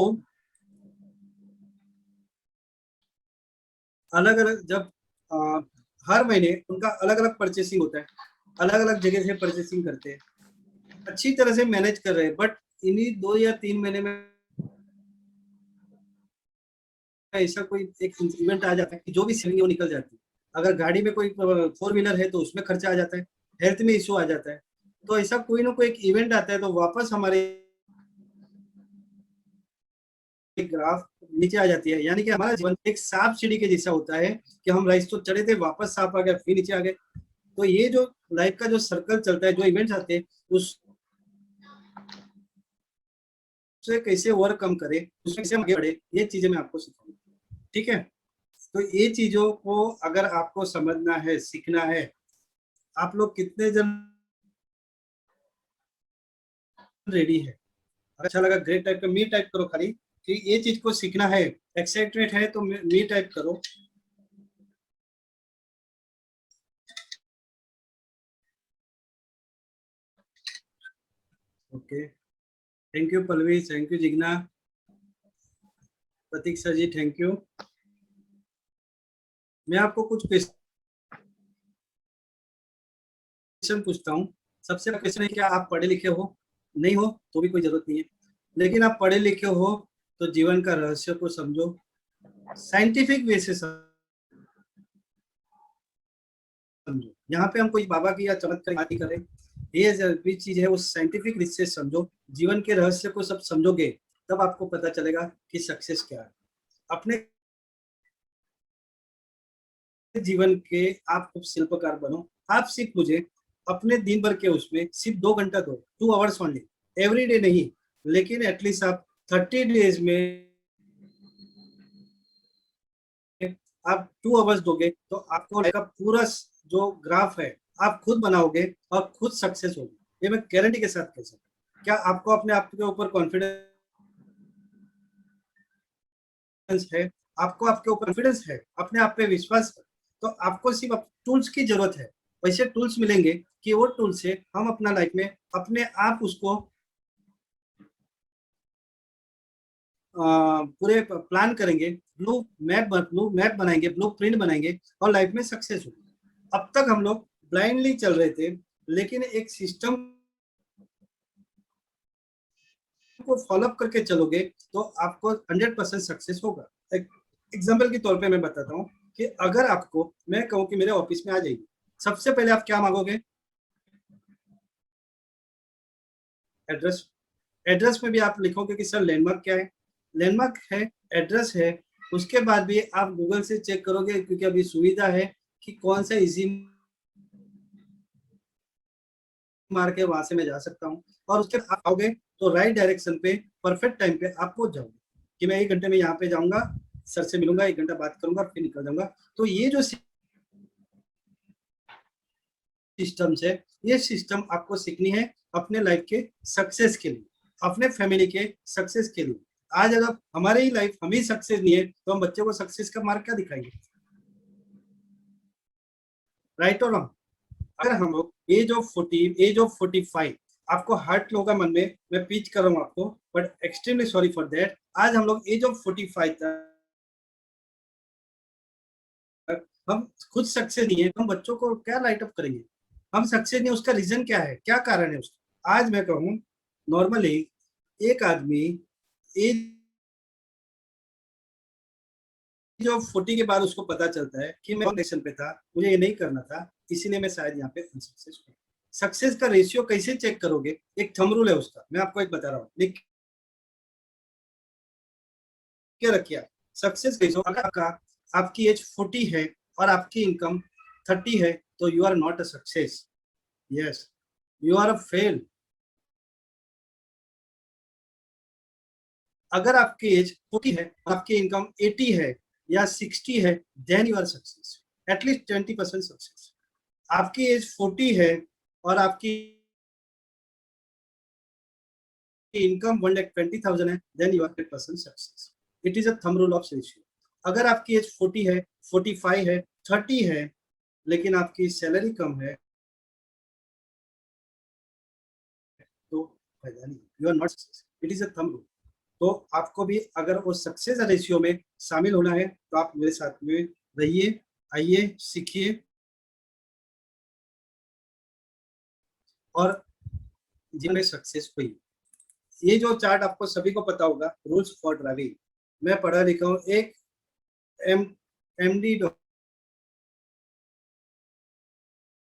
अलग अलग, जब हर महीने उनका अलग अलग परचेसिंग होता है, अलग अलग जगह से परचेसिंग करते हैं, अच्छी तरह से मैनेज कर रहे हैं, बट इन्हीं 2 या 3 महीने में ऐसा कोई एक इवेंट आ जाता है कि जो भी सेविंग है वो निकल जाती है। अगर गाड़ी में कोई 4 व्हीलर है तो उसमें खर्चा आ जाता है, हेल्थ में इश्यू आ जाता है, तो ऐसा कोई ना कोई एक इवेंट आता है तो वापस हमारे ग्राफ नीचे आ जाती है। यानी कि हमारा जीवन एक सांप सीढ़ी के जैसा होता है कि हम राइस तो चढ़े थे, वापस सांप आ गया, फिर नीचे आ गए। तो ये जो लाइफ का जो सर्कल चलता है, जो इवेंट्स आते हैं, उससे कैसे ओवरकम करे, उसमें कैसे आगे बढ़े, ये चीजें मैं आपको सिखाऊंगा। ठीक है, तो ये चीजों को अगर आपको समझना है, सीखना है, आप लोग कितने जन रेडी है? अच्छा लगा, ग्रेट टाइप का मी टाइप करो खाली कि ये चीज को सीखना है, एक्साइटेड है तो मी टाइप करो। Okay, thank you Pallavi, thank you Jigna, Prateek sir ji thank you. मैं आपको कुछ क्वेश्चन पूछता हूँ। सबसे पहला क्वेश्चन है, क्या आप पढ़े लिखे हो? नहीं हो तो भी कोई जरूरत नहीं है, लेकिन आप पढ़े लिखे हो तो जीवन का रहस्य को समझो, साइंटिफिक वे से समझो। यहाँ पे हम कोई बाबा की या चमत्कार बात नहीं कर रहे, ये जो भी चीज है वो साइंटिफिक रीच से समझो, जीवन के रहस्य को सब समझोगे तब आपको पता चलेगा कि सक्सेस क्या है। अपने जीवन के आप खूब शिल्पकार बनो। आप सिर्फ मुझे अपने दिन भर के उसमें सिर्फ 2 घंटा दो, 2 आवर्स ओनली, एवरी डे नहीं, लेकिन एटलीस्ट आप 30 डेज में आप 2 आवर्स दोगे तो आपको का पूरा जो ग्राफ है आप खुद बनाओगे और खुद सक्सेस होगी। ये मैं गारंटी के साथ कह सकता हूँ। क्या आपको अपने आप के ऊपर कॉन्फिडेंस है? आपको आपके ऊपर कॉन्फिडेंस है, अपने आप पे विश्वास है, तो आपको सिर्फ टूल्स की जरूरत है। वैसे टूल्स मिलेंगे कि वो टूल से हम अपना लाइफ में अपने आप उसको पूरे प्लान करेंगे, ब्लू मैप बनाएंगे, ब्लू प्रिंट बनाएंगे और लाइफ में सक्सेस होगी। अब तक हम लोग ब्लाइंडली चल रहे थे, लेकिन एक सिस्टम को फॉलोअप करके चलोगे तो आपको 100% सक्सेस होगा। एक एग्जांपल के तौर पे मैं बताता हूँ कि अगर आपको मैं कहूँ कि मेरे ऑफिस में आ जाइए, सबसे पहले आप क्या मांगोगे? एड्रेस। एड्रेस में भी आप लिखोगे कि सर लैंडमार्क क्या है? लैंडमार्क है, एड्रेस है, उसके बाद भी आप गूगल से चेक करोगे, क्योंकि अभी सुविधा है कि कौन सा इजी मार के वहां से मैं जा सकता हूँ, और उसके बाद आओगे तो राइट डायरेक्शन पे परफेक्ट टाइम पे आप पहुंच जाओगे कि मैं 1 घंटे में यहाँ पे जाऊंगा, सर से मिलूंगा, 1 घंटा बात करूंगा, फिर निकल जाऊंगा। तो ये जो सिस्टम है, ये सिस्टम आपको सीखनी है अपने लाइफ के सक्सेस के लिए, अपने फैमिली के सक्सेस के लिए। आज अगर हमारे ही लाइफ हम ही सक्सेस नहीं है तो हम बच्चे को सक्सेस का मार्ग क्या दिखाएंगे? राइट और रॉन्ग? अगर हम लोग एज ऑफ 45 आपको हर्ट होगा मन में, मैं पीच कर रहा हूँ आपको, but extremely sorry for that. आज हम लोग एज ऑफ 45 तक हम खुद सक्सेस नहीं है, तो हम बच्चों को क्या लाइट अप करेंगे? हम सक्सेस नहीं, उसका रीजन क्या है, क्या कारण है उसका? आज मैं कहूँ नॉर्मली एक आदमी एज ऑफ 40 के बाद उसको पता चलता है कि मैं डायरेक्शन पे था, मुझे ये नहीं करना था, इसीलिए मैं शायद यहाँ पे अनसक्सेस हूँ। सक्सेस का रेशियो कैसे चेक करोगे? एक थंब रूल है उसका, मैं आपको एक बता रहा हूँ, लिख के रखिए। सक्सेस रेशियो, अगर आपकी एज 40 है और आपकी इनकम 30 है तो you are not a success, yes you are a fail. अगर आपकी एज 40 है, आपकी इनकम 80 है या 60 है, then you are success, at least 20% success. आपकी एज 40 है और आपकी इनकम 1,20,000 है, then you are 100% success. It is a thumb rule of ratio. अगर आपकी एज 40 है, 45 है, 30 है, लेकिन आपकी सैलरी कम है, तो फायदा नहीं, you are not success. It is a thumb rule. तो आपको भी अगर वो सक्सेस रेशियो में शामिल होना है तो आप मेरे साथ में रहिए, आइए, सीखिए और जीवन में सक्सेस हुई। ये जो चार्ट आपको सभी को पता होगा, रूल्स फॉर ड्राइविंग। मैं पढ़ा लिखा हूँ, एक एमडी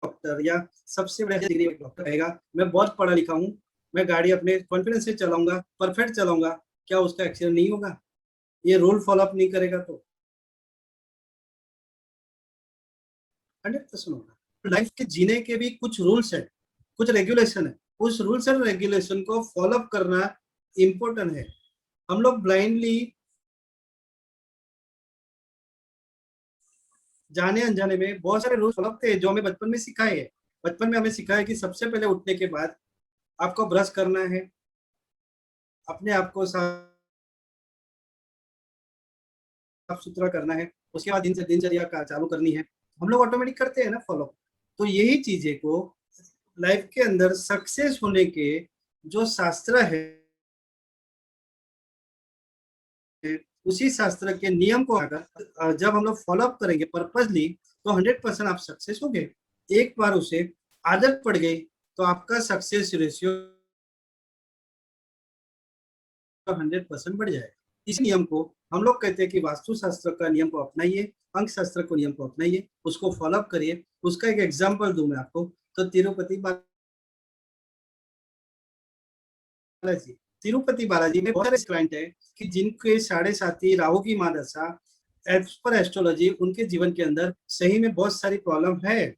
डॉक्टर या सबसे बड़ा डिग्री डॉक्टर रहेगा, मैं बहुत पढ़ा लिखा हूँ, मैं गाड़ी अपने कॉन्फिडेंस से चलाऊंगा, परफेक्ट चलाऊंगा, क्या उसका एक्सीडेंट नहीं होगा? ये रूल फॉलो अप नहीं करेगा तो 100% होगा। लाइफ के जीने के भी कुछ रूल्स है, कुछ रेगुलेशन है, उस रूल्स एंड रेगुलेशन को फॉलो अप करना इम्पोर्टेंट है। हम लोग ब्लाइंडली जाने अनजाने में बहुत सारे रूल्स फॉलो थे जो हमें बचपन में सिखाए हैं। बचपन में हमें सिखाया कि सबसे पहले उठने के बाद आपको ब्रश करना है, अपने आप को साफ सुथरा करना है, उसके बाद दिनचर्या का चालू करनी है। हम लोग ऑटोमेटिक करते हैं ना फॉलो। तो यही चीजें को लाइफ के अंदर सक्सेस होने के जो शास्त्र है, उसी शास्त्र के नियम को अगर जब हम लोग फॉलो अप करेंगे पर्पसली, तो 100% आप सक्सेस होंगे। एक बार उसे आदत पड़ गई तो आपका सक्सेस रेशियो 100% बढ़ जाएगा। इस नियम को हम लोग कहते हैं कि वास्तु शास्त्र का नियम को अपनाइए, अंक शास्त्र को नियम को अपनाइए, उसको फॉलो अप करिए। उसका एक एग्जांपल दूं मैं आपको, तो तिरुपति बालाजी में बहुत सारे क्लाइंट है कि जिनके 7.5 राहु की महादशा, एज पर एस्ट्रोलॉजी उनके जीवन के अंदर सही में बहुत सारी प्रॉब्लम है।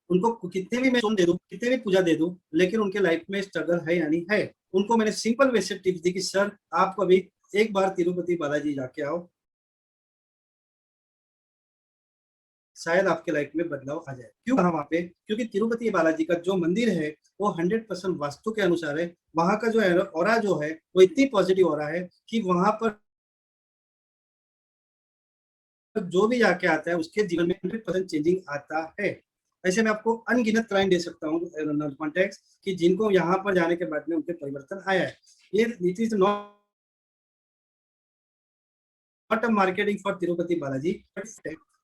उनको कितने भी मैं सोम दे दूं, कितने भी पूजा दे दूं, लेकिन उनके लाइफ में स्ट्रगल है यानी है। उनको मैंने सिंपल वे से टिप्स दी कि सर आप कभी एक बार तिरुपति बालाजी जाके आओ, शायद आपके लाइफ में बदलाव आ जाए। क्यों कहा वहां पे? क्योंकि तिरुपति बालाजी का जो मंदिर है वो 100% वास्तु के अनुसार है। वहां का जो ऑरा जो है वो इतनी पॉजिटिव ऑरा है कि वहां पर जो भी जाके आता है उसके जीवन में 100% चेंजिंग आता है। ऐसे मैं आपको अनगिनत क्लाइंट दे सकता हूँ कॉन्टेक्ट कि जिनको यहाँ पर जाने के बाद में उनके परिवर्तन आया है। ये it is not a marketing for Tirupati Balaji.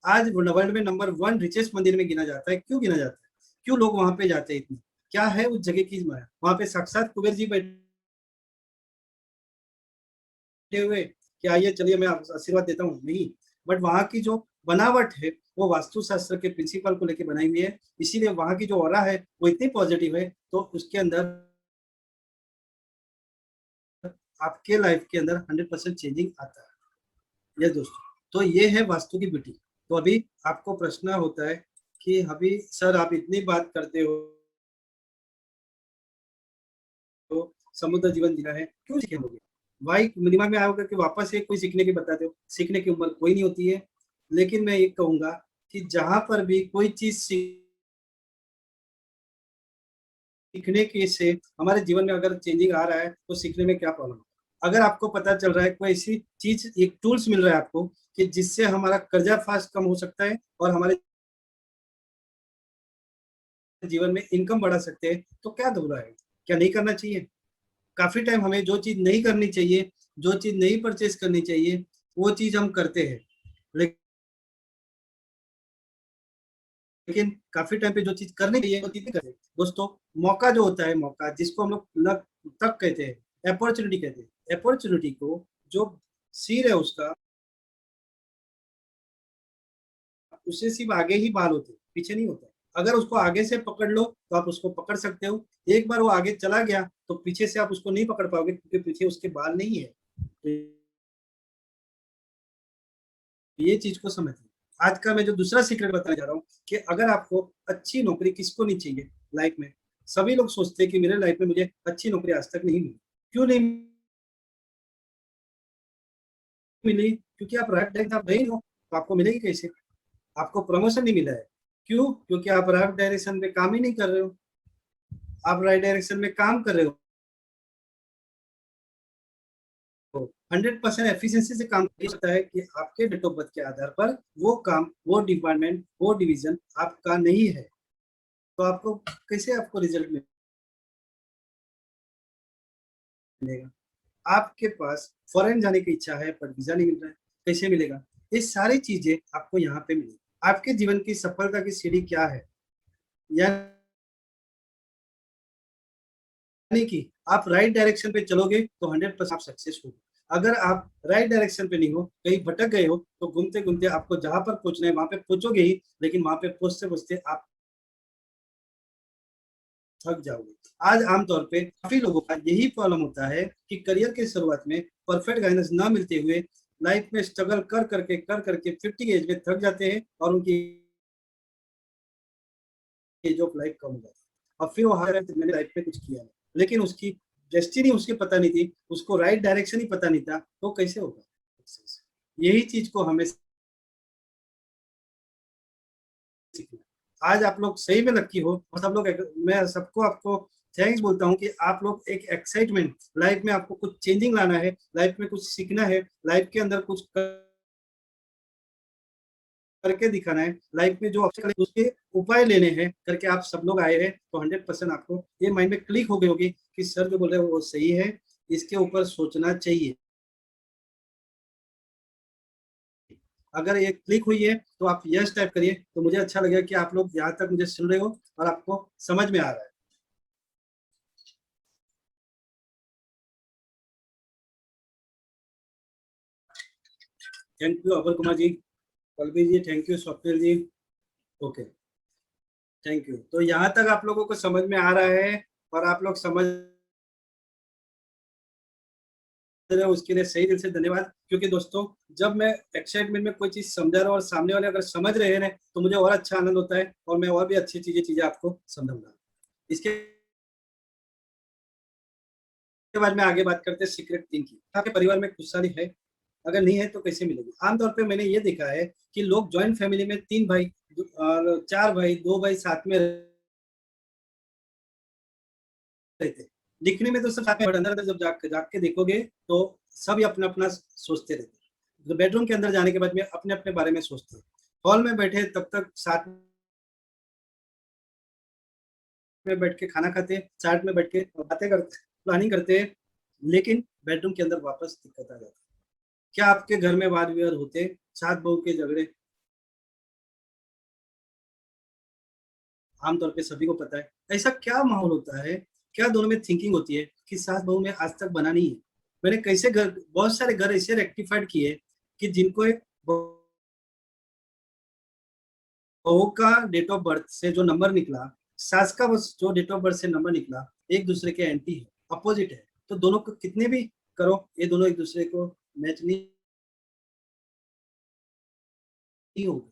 आज वर्ल्ड में नंबर 1 रिचेस्ट मंदिर में गिना जाता है। क्यों गिना जाता है? क्यों लोग वहां पे जाते हैं इतने? क्या है उस जगह की माया? वहां पे साक्षात कुबेर जी बैठे हुए कि आइए चलिए मैं आशीर्वाद देता हूँ? नहीं, बट वहां की जो बनावट है वो वास्तु शास्त्र के प्रिंसिपल को लेकर बनाई हुई है, इसीलिए वहां की जो ऑरा है वो इतनी पॉजिटिव है, तो उसके अंदर आपके लाइफ के अंदर 100% चेंजिंग आता है। यस दोस्तों, तो ये है वास्तु की ब्यूटी। तो अभी आपको प्रश्न होता है कि अभी सर आप इतनी बात करते हो तो समुद्र जीवन जीना है, क्यों सीखेंगे? भाई दिमाग में आओगे कि वापस एक कोई सीखने की बताते हो, सीखने की उम्र कोई नहीं होती है। लेकिन मैं ये कहूंगा कि जहां पर भी कोई चीज सीखने के से हमारे जीवन में अगर चेंजिंग आ रहा है तो सीखने में क्या प्रॉब्लम? अगर आपको पता चल रहा है कोई ऐसी चीज, एक टूल्स मिल रहा है आपको कि जिससे हमारा कर्जा फास्ट कम हो सकता है और हमारे जीवन में इनकम बढ़ा सकते हैं, तो क्या बुरा है? क्या नहीं करना चाहिए? काफी टाइम हमें जो चीज नहीं करनी चाहिए, जो चीज नहीं परचेज करनी चाहिए, वो चीज हम करते हैं। लेकिन काफी टाइम पे जो चीज करनी चाहिए वो चीज नहीं करते। दोस्तों, मौका जो होता है, मौका जिसको हम लोग लक तक कहते हैं, अपॉर्चुनिटी कहते हैं, अपॉर्चुनिटी को जो सिर है उसका, उससे सिर्फ आगे ही बाल होते, पीछे नहीं होता। अगर उसको आगे से पकड़ लो तो आप उसको पकड़ सकते हो। एक बार वो आगे चला गया तो पीछे से आप उसको नहीं पकड़ पाओगे, क्योंकि पीछे उसके बाल नहीं है। तो ये चीज को समझिए। आज का मैं जो दूसरा सीक्रेट बताने जा रहा हूँ कि अगर आपको अच्छी नौकरी किसको नहीं चाहिए लाइफ में, सभी लोग सोचते हैं कि मेरे लाइफ में मुझे अच्छी नौकरी आज तक नहीं मिली। क्यों नहीं मिली? क्योंकि आप राइट डायरेक्शन आप नहीं हो, तो आपको मिलेगी कैसे? आपको प्रमोशन नहीं मिला है। क्यों? क्योंकि आप राइट डायरेक्शन में काम ही नहीं कर रहे हो। आप राइट डायरेक्शन में काम कर रहे हो, 100% एफिशिएंसी से काम कर सकता है कि आपके डेट ऑफ बर्थ के आधार पर वो काम, वो डिपार्टमेंट, वो डिवीजन आपका नहीं है, तो आपको कैसे आपको रिजल्ट मिलेगा? आपके पास फॉरेन जाने की इच्छा है पर वीजा नहीं मिल रहा है, कैसे मिलेगा? ये सारी चीजें आपको यहाँ पे मिलेगी। आपके जीवन की सफलता की सीढ़ी क्या है? यानी कि आप राइट डायरेक्शन पे चलोगे तो 100% आप सक्सेस होगे। अगर आप राइट डायरेक्शन पे नहीं हो, कहीं भटक गए हो, तो घूमते घूमते आपको जहां पर पहुंचना है वहां पे पहुंचोगे ही, लेकिन वहां पे पहुंचते पहुंचते आप थक जाओगे। आज आमतौर पे काफी लोगों का यही प्रॉब्लम होता है कि करियर के शुरुआत में परफेक्ट गाइडेंस ना मिलते हुए लाइफ में स्ट्रगल कर करके 50 एज में थक जाते हैं और उनकी एज ऑफ लाइफ कम हो जाती है। और फिर वो हार मैंने लाइफ में कुछ किया नहीं, लेकिन उसकी डेस्टिनी उसकी पता नहीं थी, उसको राइट डायरेक्शन ही पता नहीं था, तो कैसे होगा? यही चीज को हमें सीखना। आज आप लोग सही में लकी हो और सब लोग, मैं सबको आपको थैंक्स बोलता हूँ कि आप लोग एक एक्साइटमेंट, लाइफ में आपको कुछ चेंजिंग लाना है, लाइफ में कुछ सीखना है, लाइफ के अंदर कुछ करके दिखाना है, लाइफ में जो ऑब्स्टेकल है उसके उपाय लेने हैं करके आप सब लोग आए हैं, तो 100% आपको ये माइंड में क्लिक हो गई होगी कि सर जो बोल रहे हैं वो सही है, इसके ऊपर सोचना चाहिए। अगर ये क्लिक हुई है तो आप यस टाइप करिए, तो मुझे अच्छा लगेगा कि आप लोग यहाँ तक मुझे सुन रहे हो और आपको समझ में आ रहा है। Thank you Abhay Kumar ji, Palbir ji, thank you Swapnil ji, okay, thank you. तो यहाँ तक आप लोगों को समझ में आ रहा है और आप लोग समझ रहे हो, उसके लिए सही दिल से धन्यवाद। क्योंकि दोस्तों, जब मैं एक्साइटमेंट में कोई चीज समझा रहा हूँ और सामने वाले अगर समझ रहे हैं तो मुझे और अच्छा आनंद होता है और मैं और भी अच्छी चीजें आपको समझाऊंगा। इसके बाद में आगे बात करते हैं सीक्रेट थिंकिंग। आपके परिवार में खुशहाली है? अगर नहीं है तो कैसे मिलेगी? आमतौर पे मैंने ये देखा है कि लोग जॉइंट फैमिली में 3 भाई और 4 भाई, 2 भाई साथ में रहते हैं। दिखने में तो सब साथ में, बट अंदर जब जाग के देखोगे तो सब अपना अपना सोचते रहते हैं। तो बेडरूम के अंदर जाने के बाद में अपने अपने बारे में सोचते हैं। हॉल में बैठे तब तक साथ में बैठ के खाना खाते हैं, साथ में बैठ के बातें करते, प्लानिंग करते हैं, लेकिन बेडरूम के अंदर वापस दिक्कत आ जाती है। क्या आपके घर में वाद विवाद होते हैं? सास बहू के झगड़े आमतौर पे सभी को पता है। ऐसा क्या माहौल होता है, क्या दोनों में थिंकिंग होती है कि सास बहू में आज तक बना नहीं है? मैंने कैसे घर, बहुत सारे घर ऐसे रेक्टिफाइड किए कि जिनको बहू का डेट ऑफ बर्थ से जो नंबर निकला, सास का जो डेट ऑफ बर्थ से नंबर निकला, एक दूसरे के एंटी है, अपोजिट है। तो दोनों को कितने भी करो, ये दोनों एक दूसरे को मैच नहीं होगा।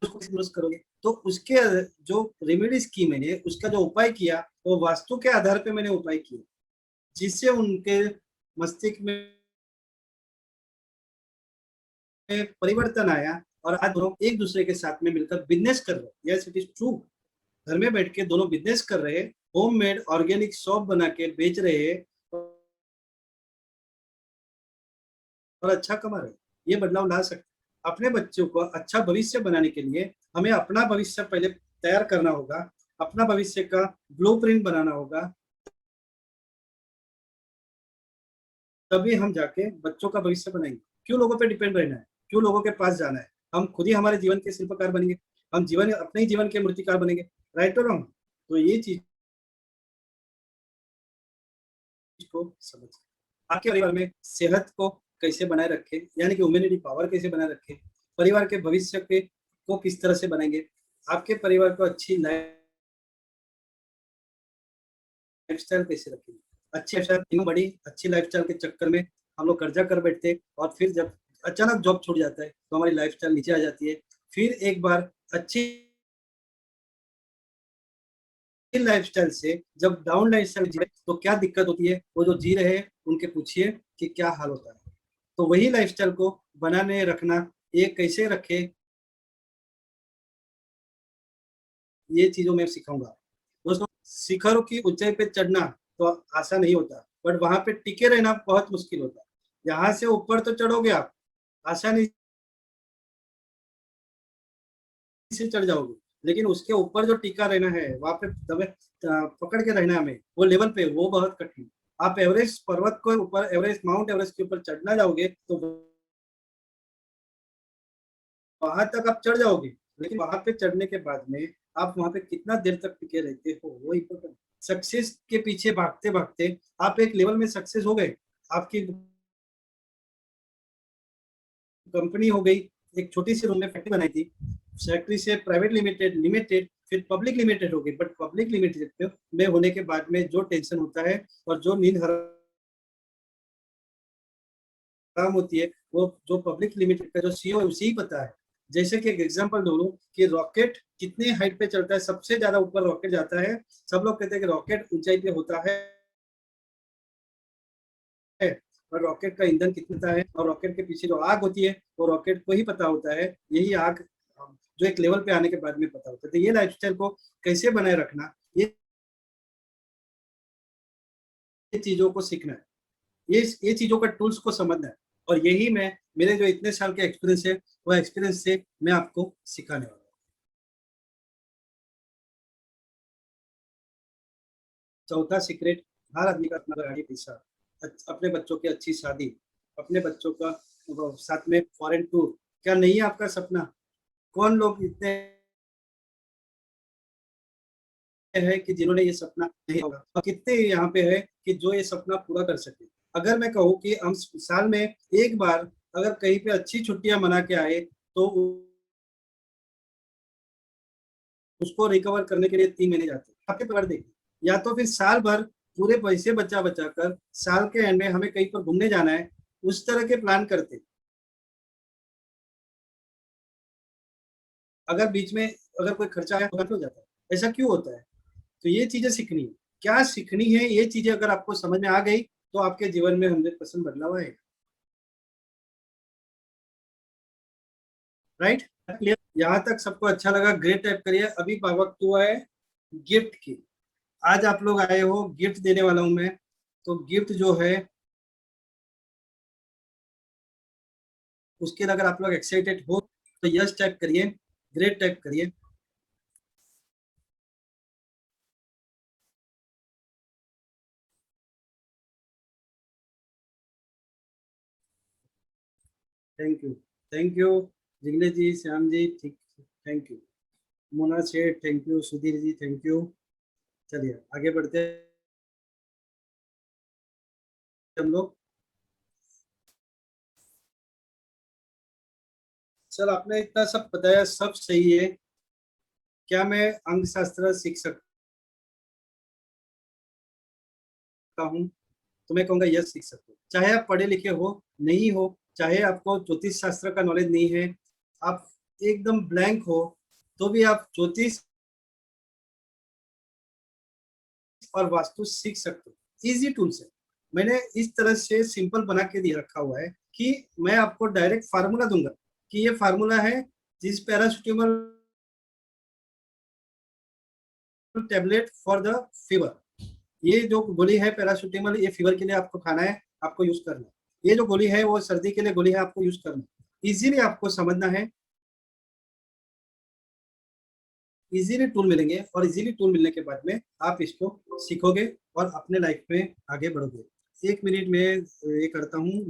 उसको दुरुस्त करोगे तो उसके जो रेमेडी स्कीम है, उसका जो उपाय किया वो वास्तु के आधार पे मैंने उपाय किया, जिससे उनके मस्तिष्क में परिवर्तन आया और आज दोनों एक दूसरे के साथ में मिलकर बिजनेस कर रहे हैं। Yes, it is true. घर में बैठ के दोनों बिजनेस कर रहे हैं, होममेड ऑर्गेनिक शॉप बना के बेच रहे हैं और अच्छा कमा रहे हैं। ये बदलाव ला सकते। अपने बच्चों को अच्छा भविष्य बनाने के लिए हमें अपना भविष्य पहले तैयार करना होगा, अपना भविष्य का ब्लूप्रिंट बनाना होगा, तभी हम जाके बच्चों का भविष्य बनाएंगे। क्यों लोगों पे डिपेंड रहना है? क्यों लोगों के पास जाना है? हम खुद ही हमारे जीवन के शिल्पकार बनेंगे, हम जीवन अपने ही जीवन के मूर्तिकार बनेंगे। राइट और रॉन्ग? तो ये चीज को समझ, आपके परिवार में सेहत को कैसे बनाए रखें, यानी कि इम्यूनिटी पावर कैसे बनाए रखें, परिवार के भविष्य के को किस तरह से बनाएंगे, आपके परिवार को अच्छी लाइफस्टाइल कैसे रखेंगे। अच्छी लाइफस्टाइल बड़ी अच्छी लाइफस्टाइल के चक्कर में हम लोग कर्जा कर बैठते हैं और फिर जब अचानक जॉब छूट जाता है तो हमारी लाइफस्टाइल नीचे आ जाती है। फिर एक बार अच्छी लाइफस्टाइल से जब डाउन लाइफस्टाइल जी तो क्या दिक्कत होती है, वो जो जी रहे हैं उनके पूछिए कि क्या हाल होता है। तो वही लाइफस्टाइल को बनाने रखना, ये कैसे रखे, ये चीजों में सिखाऊंगा दोस्तों। शिखरों की ऊंचाई पे चढ़ना तो आसान नहीं होता, बट वहां पे टिके रहना बहुत मुश्किल होता है। यहाँ से ऊपर तो चढ़ोगे आप, आसानी से चढ़ जाओगे, लेकिन उसके ऊपर जो टिका रहना है, वहां पे दबे पकड़ के रहना हमें वो लेवल पे, वो बहुत कठिन। आप एवरेस्ट पर्वत को ऊपर, एवरेस्ट, माउंट एवरेस्ट के ऊपर चढ़ना जाओगे तो वहां तक आप चढ़ जाओगे, लेकिन वहां पे चढ़ने के बाद में आप वहां पे कितना देर तक टिके रहते हो, वो इम्पोर्टेंट। सक्सेस के पीछे भागते भागते आप एक लेवल में सक्सेस हो गए, आपकी कंपनी हो गई, एक छोटी सी रूम में फैक्ट्री बनाई थी, फैक्ट्री से प्राइवेट लिमिटेड, लिमिटेड, फिर पब्लिक लिमिटेड हो गई। बट पब्लिक लिमिटेड में होने के बाद में जो टेंशन होता है और जो नींद हराम होती है, वो जो पब्लिक लिमिटेड का जो सीईओ है उसे ही पता है। जैसे कि एक एग्जांपल दूं कि रॉकेट कितने हाइट पे चलता है, सबसे ज्यादा ऊपर रॉकेट जाता है। सब लोग कहते हैं कि रॉकेट ऊंचाई पे होता है, और रॉकेट का ईंधन कितना है, और रॉकेट के पीछे जो आग होती है वो रॉकेट को ही पता होता है। यही आग जो एक लेवल पे आने के बाद में पता होता है। तो ये लाइफस्टाइल को कैसे बनाए रखना, ये चीजों को सीखना है, ये चीजों का टूल्स को समझना है। और यही मैं, मेरे जो इतने साल के एक्सपीरियंस है, वो एक्सपीरियंस से मैं आपको सिखाने वाला हूँ। चौथा सीक्रेट, हर आदमी का अपना गाड़ी पैसा, अपने बच्चों की अच्छी शादी, अपने बच्चों का साथ में फॉरेन टूर, क्या नहीं है आपका सपना? कौन लोग इतने है कि जिन्होंने ये सपना नहीं होगा, और कितने यहाँ पे है कि जो ये सपना पूरा कर सके। अगर मैं कहूँ कि हम साल में एक बार अगर कहीं पे अच्छी छुट्टियां मना के आए, तो उसको रिकवर करने के लिए 3 महीने जाते हैं। आपके पकड़ देखिए, या तो फिर साल भर पूरे पैसे बचा बचा कर साल के एंड में हमें कहीं पर घूमने जाना है, उस तरह के प्लान करते। अगर बीच में अगर कोई खर्चा है तो हो जाता है, ऐसा क्यों होता है? तो ये चीजें सीखनी है। क्या सीखनी है, ये चीजें अगर आपको समझ में आ गई तो आपके जीवन में 100% बदलाव आएगा। Right, clear? यहाँ तक सबको अच्छा लगा? ग्रेट टाइप करिए। अभी वक्त हुआ है गिफ्ट की। आज आप लोग आए हो, गिफ्ट देने वाला हूं मैं। तो गिफ्ट जो है उसके लिए अगर आप लोग एक्साइटेड हो तो यस टाइप करिए, ग्रेट टाइप करिए। Thank you, thank you Jignesh ji, Shyam ji, ठीक, thank you. Mona Sheth thank you, Sudhir ji thank you. चलिए आगे बढ़ते हैं हम लोग। सर आपने इतना सब बताया, सब सही है। क्या मैं अंक शास्त्र सीख सकता हूँ? तो मैं कहूँगा यस, सीख सकते हो। चाहे आप पढ़े लिखे हो, नहीं हो, चाहे आपको ज्योतिष शास्त्र का नॉलेज नहीं है, आप एकदम ब्लैंक हो, तो भी आप ज्योतिष और वास्तु सीख सकते हो। इजी टूल्स है। मैंने इस तरह से सिंपल बना के दिया रखा हुआ है कि मैं आपको डायरेक्ट फार्मूला दूंगा कि ये फार्मूला है, जिस paracetamol tablet for the fever. ये जो गोली है पैरासिटामोल, ये फीवर के लिए आपको खाना है, आपको यूज करना है। ये जो गोली है वो सर्दी के लिए गोली है, आपको यूज करना है। इजीली आपको समझना है, इजीली टूल मिलेंगे, और इजीली टूल मिलने के बाद में आप इसको सीखोगे और अपने लाइफ में आगे बढ़ोगे। 1 मिनट में ये करता हूँ।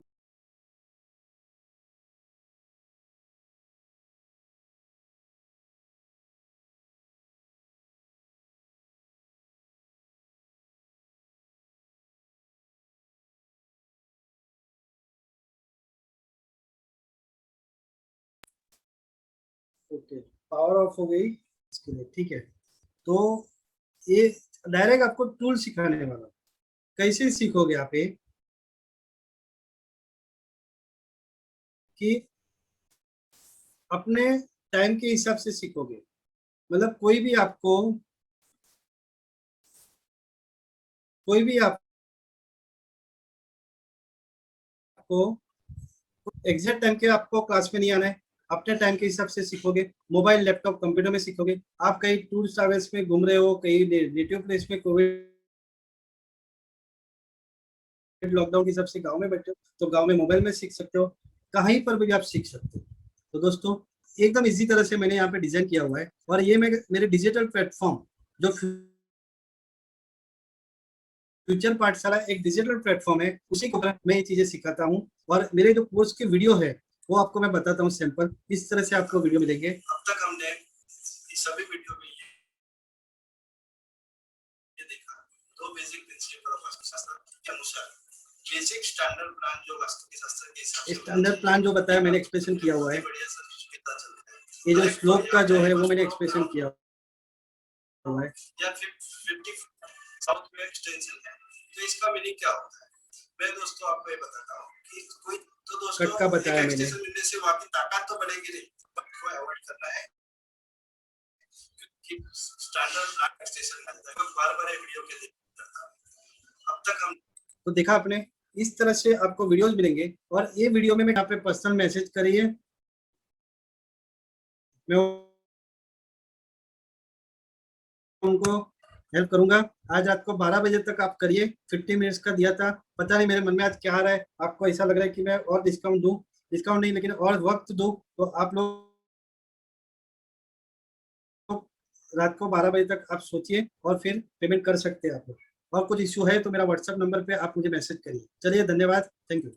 ओके, पावर ऑफ हो गई इसके लिए, ठीक है। तो ये डायरेक्ट आपको टूल सिखाने वाला। कैसे सीखोगे आप ये कि अपने टाइम के हिसाब से सीखोगे। मतलब कोई भी आपको कोई भी आपको एग्जैक्ट टाइम के आपको क्लास में नहीं आना है, अपने टाइम के हिसाब से सीखोगे। मोबाइल, लैपटॉप, कंप्यूटर में सीखोगे। आप कहीं टूरिस्ट ट्रैवल्स में घूम रहे हो, कहीं नेटिव प्लेस में, कोविड लॉकडाउन के हिसाब से गांव में बैठे हो तो गांव में मोबाइल में सीख सकते हो, कहीं पर भी आप सीख सकते हो। तो दोस्तों एकदम इजी तरह से मैंने यहाँ पे डिजाइन किया हुआ है, और ये मेरे डिजिटल प्लेटफॉर्म जो फ्यूचर पाठशाला एक डिजिटल प्लेटफॉर्म है, उसी को मैं ये चीजें सिखाता हूँ। और मेरे जो कोर्स के वीडियो है वो आपको मैं बताता हूँ सैंपल, इस तरह से आपको वीडियो मिलेंगे। अब तक हमने इस सभी वीडियो में ये देखा, दो बेसिक प्रिंसिपल ऑफ वास्तुशास्त्र के अनुसार बेसिक स्टैंडर्ड प्लान जो वास्तुशास्त्र के हिसाब से स्टैंडर्ड प्लान जो बताया मैंने एक्सप्रेशन किया हुआ है। ये जो श्लोक का जो है वो मैंने एक्सप्रेशन किया हुआ है, या 50 साउथ में एक्सटेंशन है, तो इसका मीनिंग क्या होता है मैं दोस्तों आपको ये बताता हूँ कि कोई तो दोस्तों कट का बताया मैंने, एक्सटेंशन मिलने से वहां की ताकत तो बढ़ेगी नहीं, बट को अवॉइड करना है कि स्टैंडर्ड प्लान एक्सटेंशन मिलता है। बार-बार ये वीडियो के लिए अब तक हम तो देखा आपने, इस तरह से आपको वीडियोस मिलेंगे। और ये वीडियो में मैं यहाँ पे पर्सनल मैसेज करिए, मैं उनको हेल्प करूंगा। आज रात को 12 बजे तक आप करिए, 50 मिनट्स का दिया था, पता नहीं मेरे मन में आज क्या आ रहा है, आपको ऐसा लग रहा है कि मैं और डिस्काउंट दूं, डिस्काउंट नहीं लेकिन और वक्त दूं, तो आप लोग रात को 12 बजे तक आप सोचिए और फिर पेमेंट कर सकते हैं आप लोग। और कुछ इश्यू है तो मेरा व्हाट्सएप नंबर पे आप मुझे मैसेज करिए। चलिए, धन्यवाद, थैंक यू।